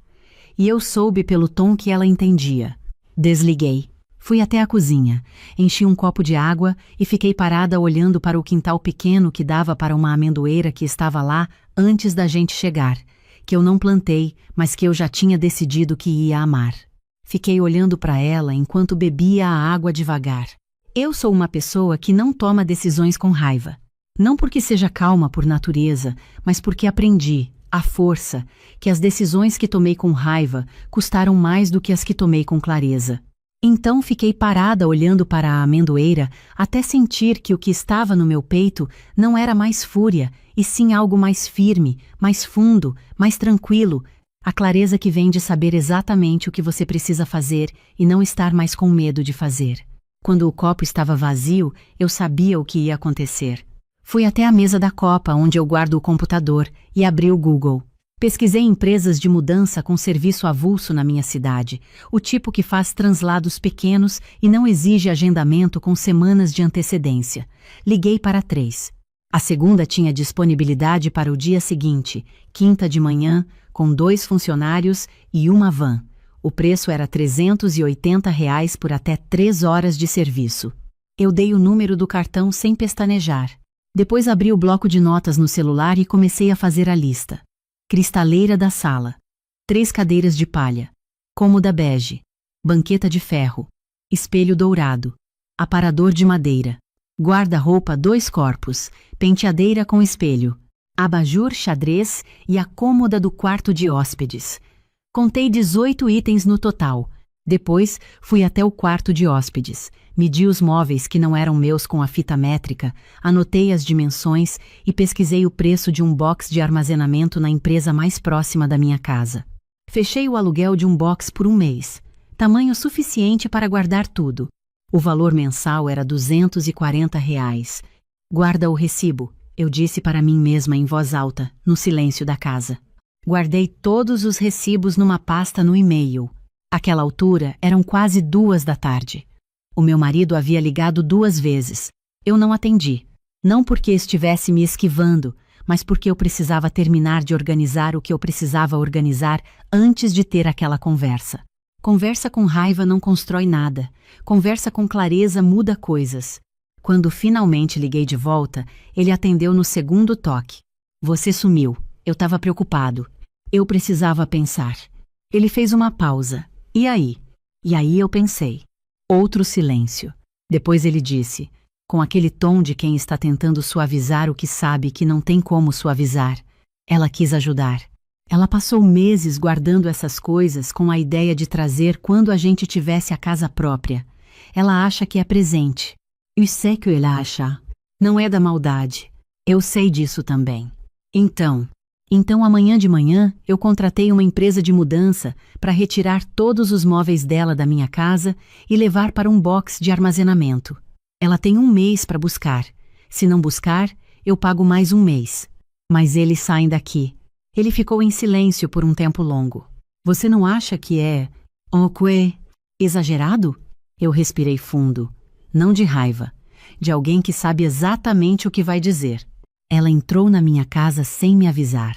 E eu soube pelo tom que ela entendia. Desliguei. Fui até a cozinha, enchi um copo de água e fiquei parada olhando para o quintal pequeno que dava para uma amendoeira que estava lá antes da gente chegar, que eu não plantei, mas que eu já tinha decidido que ia amar. Fiquei olhando para ela enquanto bebia a água devagar. Eu sou uma pessoa que não toma decisões com raiva. Não porque seja calma por natureza, mas porque aprendi, à força, que as decisões que tomei com raiva custaram mais do que as que tomei com clareza. Então fiquei parada olhando para a amendoeira até sentir que o que estava no meu peito não era mais fúria, e sim algo mais firme, mais fundo, mais tranquilo, a clareza que vem de saber exatamente o que você precisa fazer e não estar mais com medo de fazer. Quando o copo estava vazio, eu sabia o que ia acontecer. Fui até a mesa da copa onde eu guardo o computador e abri o Google. Pesquisei empresas de mudança com serviço avulso na minha cidade, o tipo que faz translados pequenos e não exige agendamento com semanas de antecedência. Liguei para 3. A segunda tinha disponibilidade para o dia seguinte, quinta de manhã, com 2 funcionários e uma van. O preço era R$ 380 por até 3 horas de serviço. Eu dei o número do cartão sem pestanejar. Depois abri o bloco de notas no celular e comecei a fazer a lista. Cristaleira da sala, 3 cadeiras de palha, cômoda bege, banqueta de ferro, espelho dourado, aparador de madeira, guarda-roupa 2 corpos, penteadeira com espelho, abajur xadrez e a cômoda do quarto de hóspedes. Contei 18 itens no total. Depois, fui até o quarto de hóspedes, medi os móveis que não eram meus com a fita métrica, anotei as dimensões e pesquisei o preço de um box de armazenamento na empresa mais próxima da minha casa. Fechei o aluguel de um box por 1 mês, tamanho suficiente para guardar tudo. O valor mensal era R$ 240. Guarda o recibo, eu disse para mim mesma em voz alta, no silêncio da casa. Guardei todos os recibos numa pasta no e-mail. Àquela altura, eram quase 2 da tarde. O meu marido havia ligado 2 vezes. Eu não atendi. Não porque estivesse me esquivando, mas porque eu precisava terminar de organizar o que eu precisava organizar antes de ter aquela conversa. Conversa com raiva não constrói nada. Conversa com clareza muda coisas. Quando finalmente liguei de volta, ele atendeu no segundo toque. Você sumiu. Eu estava preocupado. Eu precisava pensar. Ele fez uma pausa. E aí? E aí eu pensei. Outro silêncio. Depois ele disse, com aquele tom de quem está tentando suavizar o que sabe que não tem como suavizar. Ela quis ajudar. Ela passou meses guardando essas coisas com a ideia de trazer quando a gente tivesse a casa própria. Ela acha que é presente. Eu sei que ela acha. Não é da maldade. Eu sei disso também. Então, Então amanhã de manhã eu contratei uma empresa de mudança para retirar todos os móveis dela da minha casa e levar para um box de armazenamento. Ela tem 1 mês para buscar. Se não buscar, eu pago mais 1 mês. Mas eles saem daqui. Ele ficou em silêncio por um tempo longo. Você não acha que é... exagerado? Eu respirei fundo. Não de raiva. De alguém que sabe exatamente o que vai dizer. Ela entrou na minha casa sem me avisar.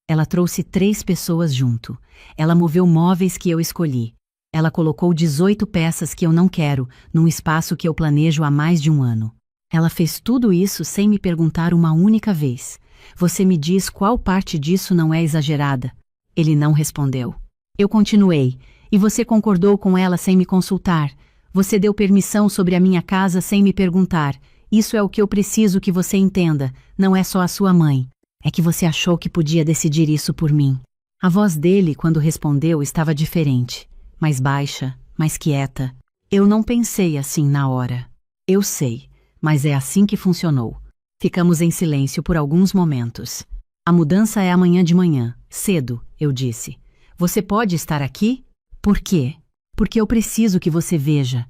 Ela trouxe 3 pessoas junto. Ela moveu móveis que eu escolhi. Ela colocou 18 peças que eu não quero, num espaço que eu planejo há mais de 1 ano. Ela fez tudo isso sem me perguntar uma única vez. Você me diz qual parte disso não é exagerada? Ele não respondeu. Eu continuei. E você concordou com ela sem me consultar. Você deu permissão sobre a minha casa sem me perguntar. Isso é o que eu preciso que você entenda. Não é só a sua mãe. É que você achou que podia decidir isso por mim. A voz dele, quando respondeu, estava diferente. Mais baixa, mais quieta. Eu não pensei assim na hora. Eu sei, mas é assim que funcionou. Ficamos em silêncio por alguns momentos. A mudança é amanhã de manhã, cedo, eu disse. Você pode estar aqui? Por quê? Porque eu preciso que você veja.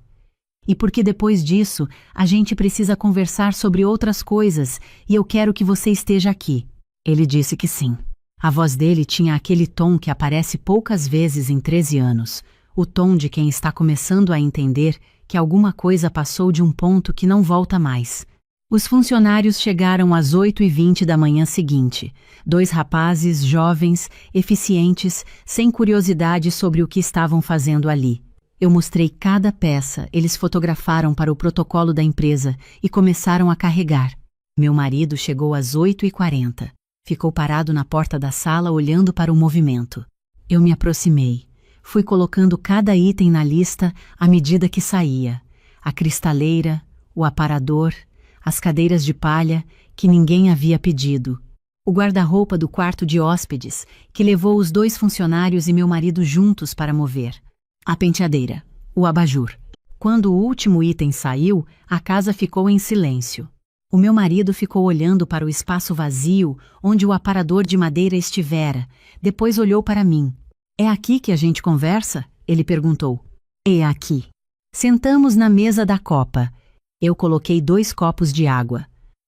E porque depois disso, a gente precisa conversar sobre outras coisas e eu quero que você esteja aqui. Ele disse que sim. A voz dele tinha aquele tom que aparece poucas vezes em 13 anos, o tom de quem está começando a entender que alguma coisa passou de um ponto que não volta mais. Os funcionários chegaram às 8h20 da manhã seguinte, 2 rapazes jovens, eficientes, sem curiosidade sobre o que estavam fazendo ali. Eu mostrei cada peça, eles fotografaram para o protocolo da empresa e começaram a carregar. Meu marido chegou às 8h40. Ficou parado na porta da sala olhando para o movimento. Eu me aproximei. Fui colocando cada item na lista à medida que saía. A cristaleira, o aparador, as cadeiras de palha que ninguém havia pedido. O guarda-roupa do quarto de hóspedes, que levou os 2 funcionários e meu marido juntos para mover. A penteadeira, o abajur. Quando o último item saiu, a casa ficou em silêncio. O meu marido ficou olhando para o espaço vazio onde o aparador de madeira estivera, depois olhou para mim. É aqui que a gente conversa? Ele perguntou. É aqui. Sentamos na mesa da copa. Eu coloquei 2 copos de água.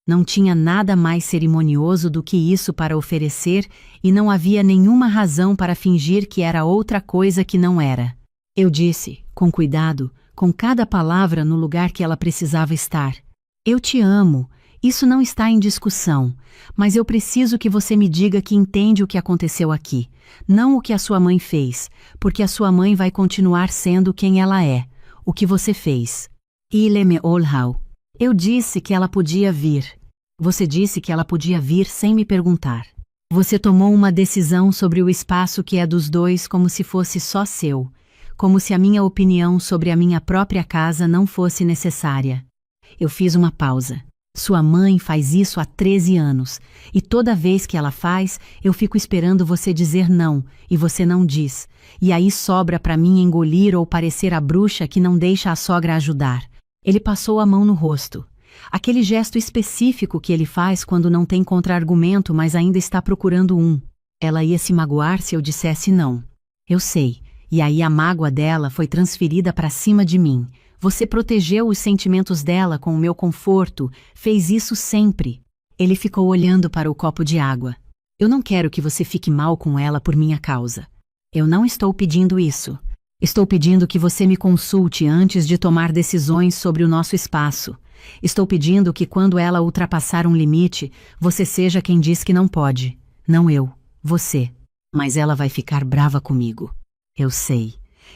Não tinha nada mais cerimonioso do que isso para oferecer e não havia nenhuma razão para fingir que era outra coisa que não era. Eu disse, com cuidado, com cada palavra no lugar que ela precisava estar. Eu te amo, isso não está em discussão, mas eu preciso que você me diga que entende o que aconteceu aqui, não o que a sua mãe fez, porque a sua mãe vai continuar sendo quem ela é, o que você fez. Eu disse que ela podia vir. Você disse que ela podia vir sem me perguntar. Você tomou uma decisão sobre o espaço que é dos 2 como se fosse só seu, como se a minha opinião sobre a minha própria casa não fosse necessária. Eu fiz uma pausa. Sua mãe faz isso há 13 anos, e toda vez que ela faz, eu fico esperando você dizer não, e você não diz. E aí sobra para mim engolir ou parecer a bruxa que não deixa a sogra ajudar. Ele passou a mão no rosto. Aquele gesto específico que ele faz quando não tem contra-argumento, mas ainda está procurando um. Ela ia se magoar se eu dissesse não. Eu sei, e aí a mágoa dela foi transferida para cima de mim. Você protegeu os sentimentos dela com o meu conforto, fez isso sempre. Ele ficou olhando para o copo de água. Eu não quero que você fique mal com ela por minha causa. Eu não estou pedindo isso. Estou pedindo que você me consulte antes de tomar decisões sobre o nosso espaço. Estou pedindo que quando ela ultrapassar um limite, você seja quem diz que não pode. Não eu, você. Mas ela vai ficar brava comigo. Eu sei.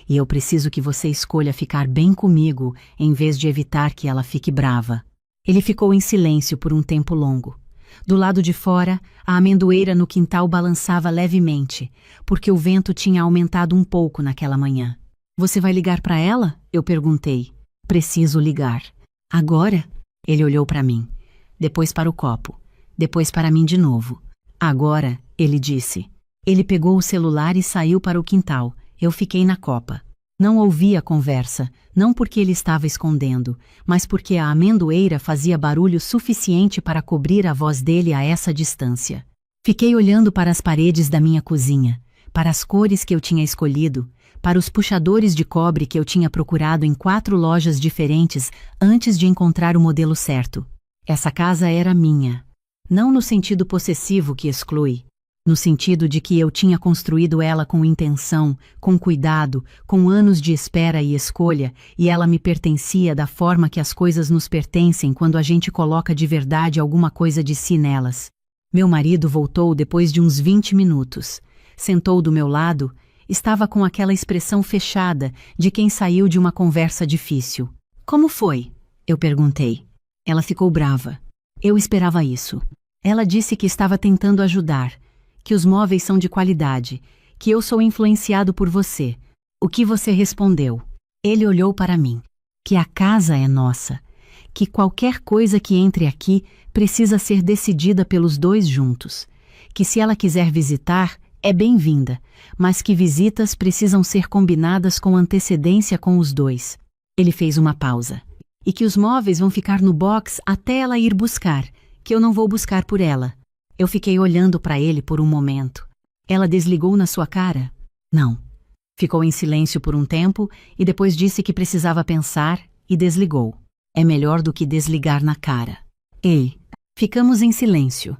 E eu preciso que você escolha ficar bem comigo em vez de evitar que ela fique brava. Ele ficou em silêncio por um tempo longo. Do lado de fora, a amendoeira no quintal balançava levemente, porque o vento tinha aumentado um pouco naquela manhã. Você vai ligar para ela? Eu perguntei. Preciso ligar. Agora? Ele olhou para mim. Depois para o copo. Depois para mim de novo. Agora, ele disse. Ele pegou o celular e saiu para o quintal. Eu fiquei na copa. Não ouvi a conversa, não porque ele estava escondendo, mas porque a amendoeira fazia barulho suficiente para cobrir a voz dele a essa distância. Fiquei olhando para as paredes da minha cozinha, para as cores que eu tinha escolhido, para os puxadores de cobre que eu tinha procurado em 4 lojas diferentes antes de encontrar o modelo certo. Essa casa era minha. Não no sentido possessivo que exclui, no sentido de que eu tinha construído ela com intenção, com cuidado, com anos de espera e escolha, e ela me pertencia da forma que as coisas nos pertencem quando a gente coloca de verdade alguma coisa de si nelas. Meu marido voltou depois de uns 20 minutos. Sentou do meu lado, estava com aquela expressão fechada de quem saiu de uma conversa difícil. Como foi? Eu perguntei. Ela ficou brava. Eu esperava isso. Ela disse que estava tentando ajudar, que os móveis são de qualidade, que eu sou influenciado por você. O que você respondeu? Ele olhou para mim. Que a casa é nossa. Que qualquer coisa que entre aqui precisa ser decidida pelos dois juntos. Que se ela quiser visitar, é bem-vinda, mas que visitas precisam ser combinadas com antecedência com os dois. Ele fez uma pausa. E que os móveis vão ficar no box até ela ir buscar, que eu não vou buscar por ela. Eu fiquei olhando para ele por um momento. Ela desligou na sua cara? Não. Ficou em silêncio por um tempo e depois disse que precisava pensar e desligou. É melhor do que desligar na cara. Ei, ficamos em silêncio.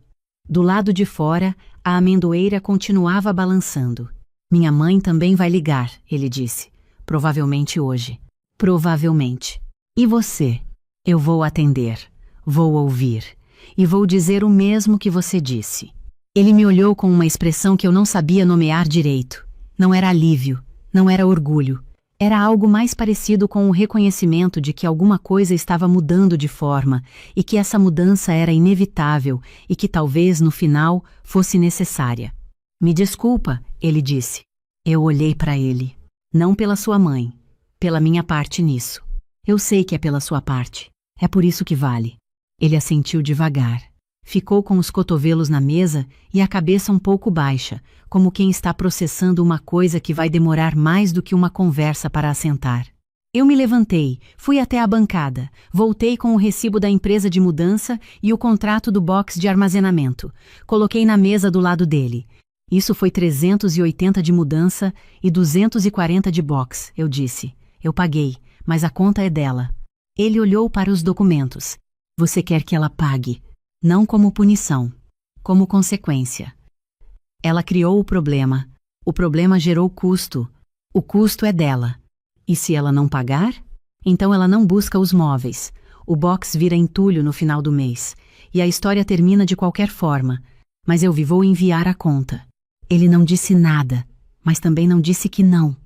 Do lado de fora, a amendoeira continuava balançando. Minha mãe também vai ligar, ele disse. Provavelmente hoje. Provavelmente. E você? Eu vou atender. Vou ouvir. E vou dizer o mesmo que você disse. Ele me olhou com uma expressão que eu não sabia nomear direito. Não era alívio, não era orgulho. Era algo mais parecido com o reconhecimento de que alguma coisa estava mudando de forma e que essa mudança era inevitável e que talvez, no final, fosse necessária. Me desculpa, ele disse. Eu olhei para ele. Não pela sua mãe, pela minha parte nisso. Eu sei que é pela sua parte. É por isso que vale. Ele assentiu devagar. Ficou com os cotovelos na mesa e a cabeça um pouco baixa, como quem está processando uma coisa que vai demorar mais do que uma conversa para assentar. Eu me levantei, fui até a bancada, voltei com o recibo da empresa de mudança e o contrato do box de armazenamento. Coloquei na mesa do lado dele. Isso foi 380 de mudança e 240 de box, eu disse. Eu paguei, mas a conta é dela. Ele olhou para os documentos. Você quer que ela pague? Não como punição, como consequência. Ela criou o problema gerou custo. O custo é dela. E se ela não pagar? Então ela não busca os móveis. O box vira entulho no final do mês. E a história termina de qualquer forma. Mas eu vou enviar a conta. Ele não disse nada, mas também não disse que não.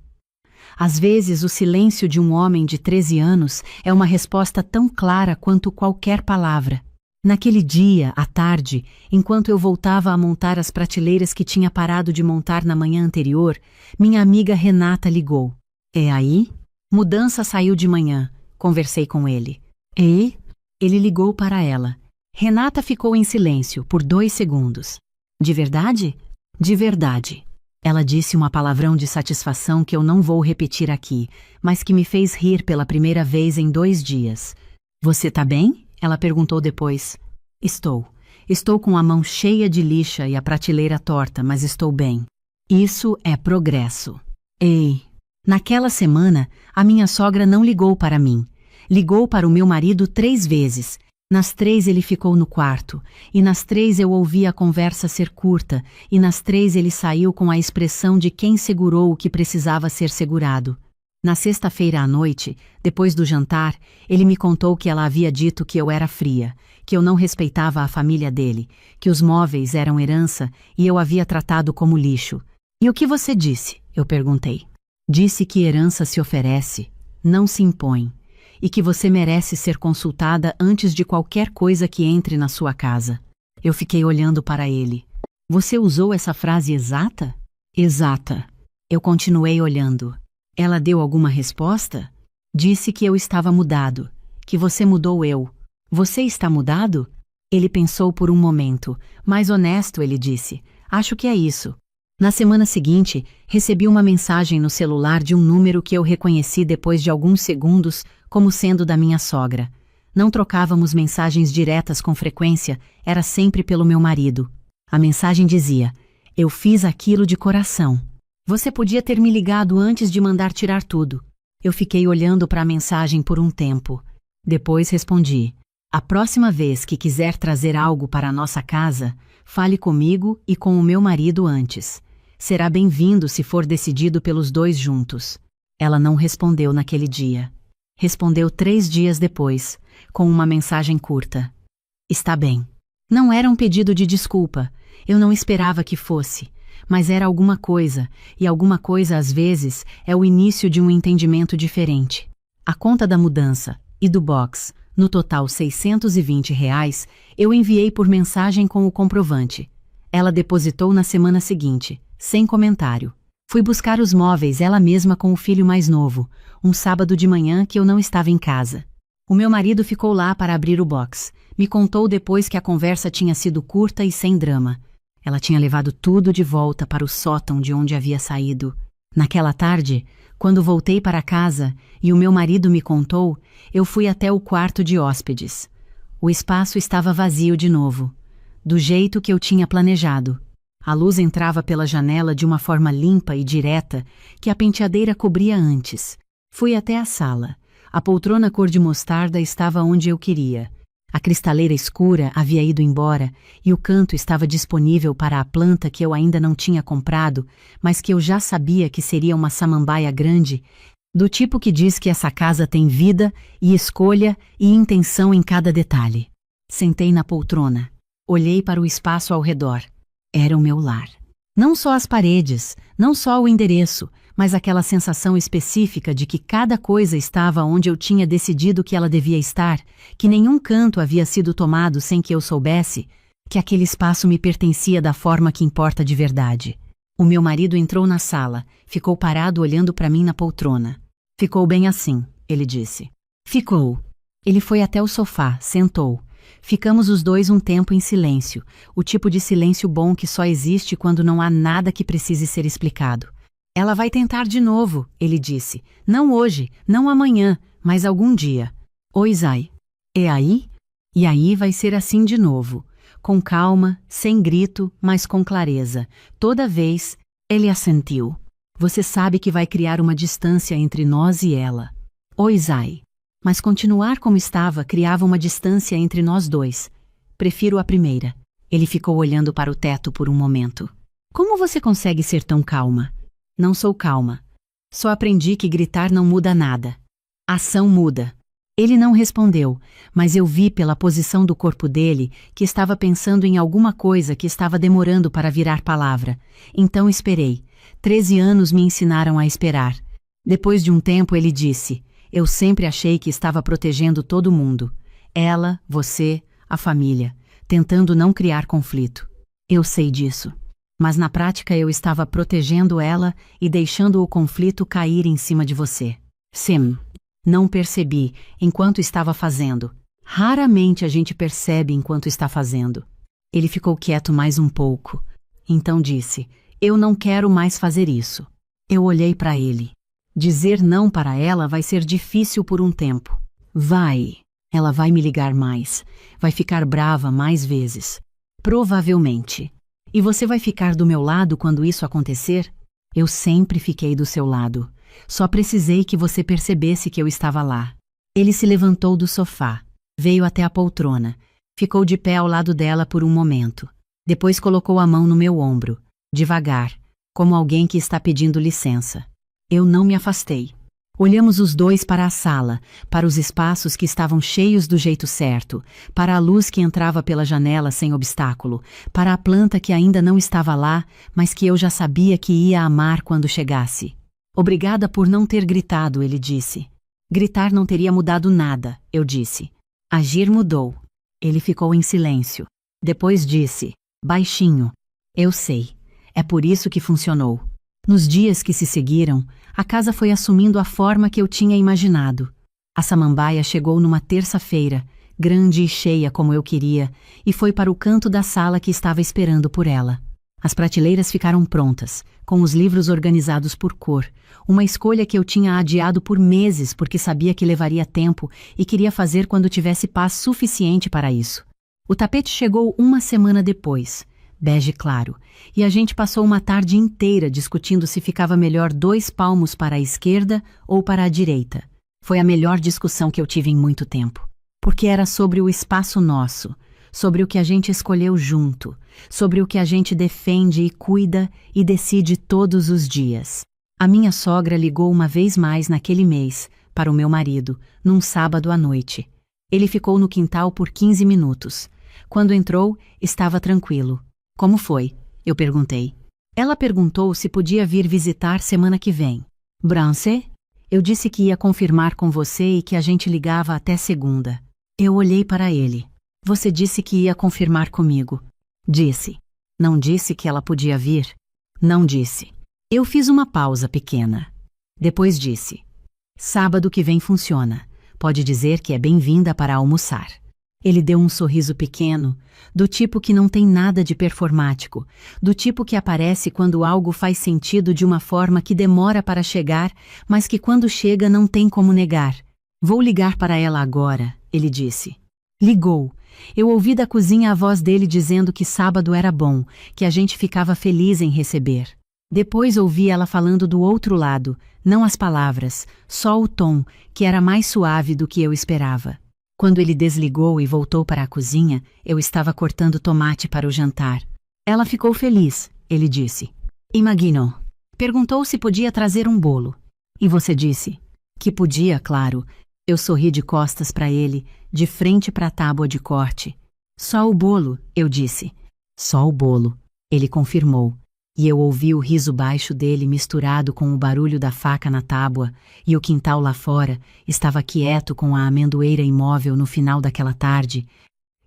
Às vezes o silêncio de um homem de 13 anos é uma resposta tão clara quanto qualquer palavra. Naquele dia, à tarde, enquanto eu voltava a montar as prateleiras que tinha parado de montar na manhã anterior, minha amiga Renata ligou. É aí? Mudança saiu de manhã. Conversei com ele. E? Ele ligou para ela. Renata ficou em silêncio por 2 segundos. De verdade? De verdade. Ela disse uma palavrão de satisfação que eu não vou repetir aqui, mas que me fez rir pela primeira vez em 2 dias. Você tá bem? Ela perguntou depois. Estou. Estou com a mão cheia de lixa e a prateleira torta, mas estou bem. Isso é progresso. Ei! Naquela semana, a minha sogra não ligou para mim. Ligou para o meu marido 3 vezes. Nas 3 ele ficou no quarto, e nas 3 eu ouvi a conversa ser curta, e nas 3 ele saiu com a expressão de quem segurou o que precisava ser segurado. Na sexta-feira à noite, depois do jantar, ele me contou que ela havia dito que eu era fria, que eu não respeitava a família dele, que os móveis eram herança e eu havia tratado como lixo. E o que você disse? Eu perguntei. Disse que herança se oferece, não se impõe, e que você merece ser consultada antes de qualquer coisa que entre na sua casa. Eu fiquei olhando para ele. Você usou essa frase exata? Exata. Eu continuei olhando. Ela deu alguma resposta? Disse que eu estava mudado, que você mudou eu. Você está mudado? Ele pensou por um momento. Mais honesto, ele disse. Acho que é isso. Na semana seguinte, recebi uma mensagem no celular de um número que eu reconheci depois de alguns segundos como sendo da minha sogra. Não trocávamos mensagens diretas com frequência, era sempre pelo meu marido. A mensagem dizia: eu fiz aquilo de coração. Você podia ter me ligado antes de mandar tirar tudo. Eu fiquei olhando para a mensagem por um tempo. Depois respondi: a próxima vez que quiser trazer algo para a nossa casa, fale comigo e com o meu marido antes. Será bem-vindo se for decidido pelos dois juntos. Ela não respondeu naquele dia. Respondeu 3 dias depois, com uma mensagem curta: está bem. Não era um pedido de desculpa. Eu não esperava que fosse. Mas era alguma coisa, e alguma coisa às vezes é o início de um entendimento diferente. A conta da mudança e do box, no total R$ 620, eu enviei por mensagem com o comprovante. Ela depositou na semana seguinte, sem comentário. Fui buscar os móveis ela mesma com o filho mais novo, um sábado de manhã que eu não estava em casa. O meu marido ficou lá para abrir o box. Me contou depois que a conversa tinha sido curta e sem drama. Ela tinha levado tudo de volta para o sótão de onde havia saído. Naquela tarde, quando voltei para casa e o meu marido me contou, eu fui até o quarto de hóspedes. O espaço estava vazio de novo, do jeito que eu tinha planejado. A luz entrava pela janela de uma forma limpa e direta que a penteadeira cobria antes. Fui até a sala. A poltrona cor de mostarda estava onde eu queria. A cristaleira escura havia ido embora e o canto estava disponível para a planta que eu ainda não tinha comprado, mas que eu já sabia que seria uma samambaia grande, do tipo que diz que essa casa tem vida e escolha e intenção em cada detalhe. Sentei na poltrona. Olhei para o espaço ao redor. Era o meu lar. Não só as paredes, não só o endereço, mas aquela sensação específica de que cada coisa estava onde eu tinha decidido que ela devia estar, que nenhum canto havia sido tomado sem que eu soubesse, que aquele espaço me pertencia da forma que importa de verdade. O meu marido entrou na sala, ficou parado olhando para mim na poltrona. Ficou bem assim, ele disse. Ficou. Ele foi até o sofá, sentou. Ficamos os dois um tempo em silêncio, o tipo de silêncio bom que só existe quando não há nada que precise ser explicado. Ela vai tentar de novo, ele disse. Não hoje, não amanhã, mas algum dia. Oi, Zai. É aí? E aí vai ser assim de novo. Com calma, sem grito, mas com clareza. Toda vez, ele assentiu. Você sabe que vai criar uma distância entre nós e ela. Oi, Zai. Mas continuar como estava criava uma distância entre nós dois. Prefiro a primeira. Ele ficou olhando para o teto por um momento. Como você consegue ser tão calma? Não sou calma. Só aprendi que gritar não muda nada. A ação muda. Ele não respondeu, mas eu vi pela posição do corpo dele que estava pensando em alguma coisa que estava demorando para virar palavra. Então esperei. 13 anos me ensinaram a esperar. Depois de um tempo ele disse: eu sempre achei que estava protegendo todo mundo. Ela, você, a família, tentando não criar conflito. Eu sei disso. Mas na prática eu estava protegendo ela e deixando o conflito cair em cima de você. Sim. Não percebi enquanto estava fazendo. Raramente a gente percebe enquanto está fazendo. Ele ficou quieto mais um pouco. Então disse: eu não quero mais fazer isso. Eu olhei para ele. Dizer não para ela vai ser difícil por um tempo. Vai. Ela vai me ligar mais. Vai ficar brava mais vezes. Provavelmente. E você vai ficar do meu lado quando isso acontecer? Eu sempre fiquei do seu lado. Só precisei que você percebesse que eu estava lá. Ele se levantou do sofá. Veio até a poltrona. Ficou de pé ao lado dela por um momento. Depois colocou a mão no meu ombro. Devagar, como alguém que está pedindo licença. Eu não me afastei. Olhamos os dois para a sala, para os espaços que estavam cheios do jeito certo, para a luz que entrava pela janela sem obstáculo, para a planta que ainda não estava lá, mas que eu já sabia que ia amar quando chegasse. Obrigada por não ter gritado, ele disse. Gritar não teria mudado nada, eu disse. Agir mudou. Ele ficou em silêncio. Depois disse, baixinho, eu sei. É por isso que funcionou. Nos dias que se seguiram, a casa foi assumindo a forma que eu tinha imaginado. A samambaia chegou numa terça-feira, grande e cheia como eu queria, e foi para o canto da sala que estava esperando por ela. As prateleiras ficaram prontas, com os livros organizados por cor, uma escolha que eu tinha adiado por meses porque sabia que levaria tempo e queria fazer quando tivesse paz suficiente para isso. O tapete chegou uma semana depois, bege claro, e a gente passou uma tarde inteira discutindo se ficava melhor 2 palmos para a esquerda ou para a direita. Foi a melhor discussão que eu tive em muito tempo, porque era sobre o espaço nosso, sobre o que a gente escolheu junto, sobre o que a gente defende e cuida e decide todos os dias. A minha sogra ligou uma vez mais naquele mês, para o meu marido, num sábado à noite. Ele ficou no quintal por 15 minutos. Quando entrou, estava tranquilo. Como foi? Eu perguntei. Ela perguntou se podia vir visitar semana que vem. Brance? Eu disse que ia confirmar com você e que a gente ligava até segunda. Eu olhei para ele. Você disse que ia confirmar comigo. Disse. Não disse que ela podia vir? Não disse. Eu fiz uma pausa pequena. Depois disse. Sábado que vem funciona. Pode dizer que é bem-vinda para almoçar. Ele deu um sorriso pequeno, do tipo que não tem nada de performático, do tipo que aparece quando algo faz sentido de uma forma que demora para chegar, mas que quando chega não tem como negar. Vou ligar para ela agora, ele disse. Ligou. Eu ouvi da cozinha a voz dele dizendo que sábado era bom, que a gente ficava feliz em receber. Depois ouvi ela falando do outro lado, não as palavras, só o tom, que era mais suave do que eu esperava. Quando ele desligou e voltou para a cozinha, eu estava cortando tomate para o jantar. Ela ficou feliz, ele disse. Imagino. Perguntou se podia trazer um bolo. E você disse? Que podia, claro. Eu sorri de costas para ele, de frente para a tábua de corte. Só o bolo, eu disse. Só o bolo, ele confirmou. E eu ouvi o riso baixo dele misturado com o barulho da faca na tábua, e o quintal lá fora estava quieto com a amendoeira imóvel no final daquela tarde,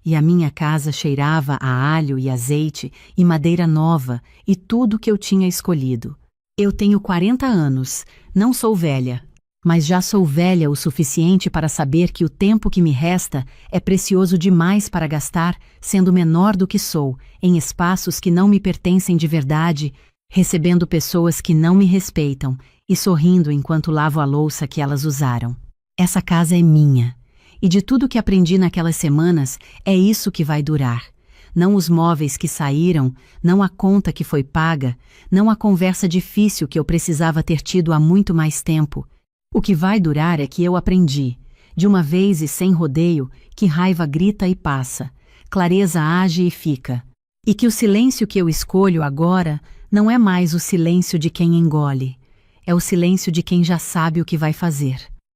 e a minha casa cheirava a alho e azeite e madeira nova e tudo que eu tinha escolhido. Eu tenho 40 anos, não sou velha, mas já sou velha o suficiente para saber que o tempo que me resta é precioso demais para gastar, sendo menor do que sou, em espaços que não me pertencem de verdade, recebendo pessoas que não me respeitam e sorrindo enquanto lavo a louça que elas usaram. Essa casa é minha, e de tudo que aprendi naquelas semanas, é isso que vai durar. Não os móveis que saíram, não a conta que foi paga, não a conversa difícil que eu precisava ter tido há muito mais tempo. O que vai durar é que eu aprendi, de uma vez e sem rodeio, que raiva grita e passa, clareza age e fica, e que o silêncio que eu escolho agora não é mais o silêncio de quem engole, é o silêncio de quem já sabe o que vai fazer.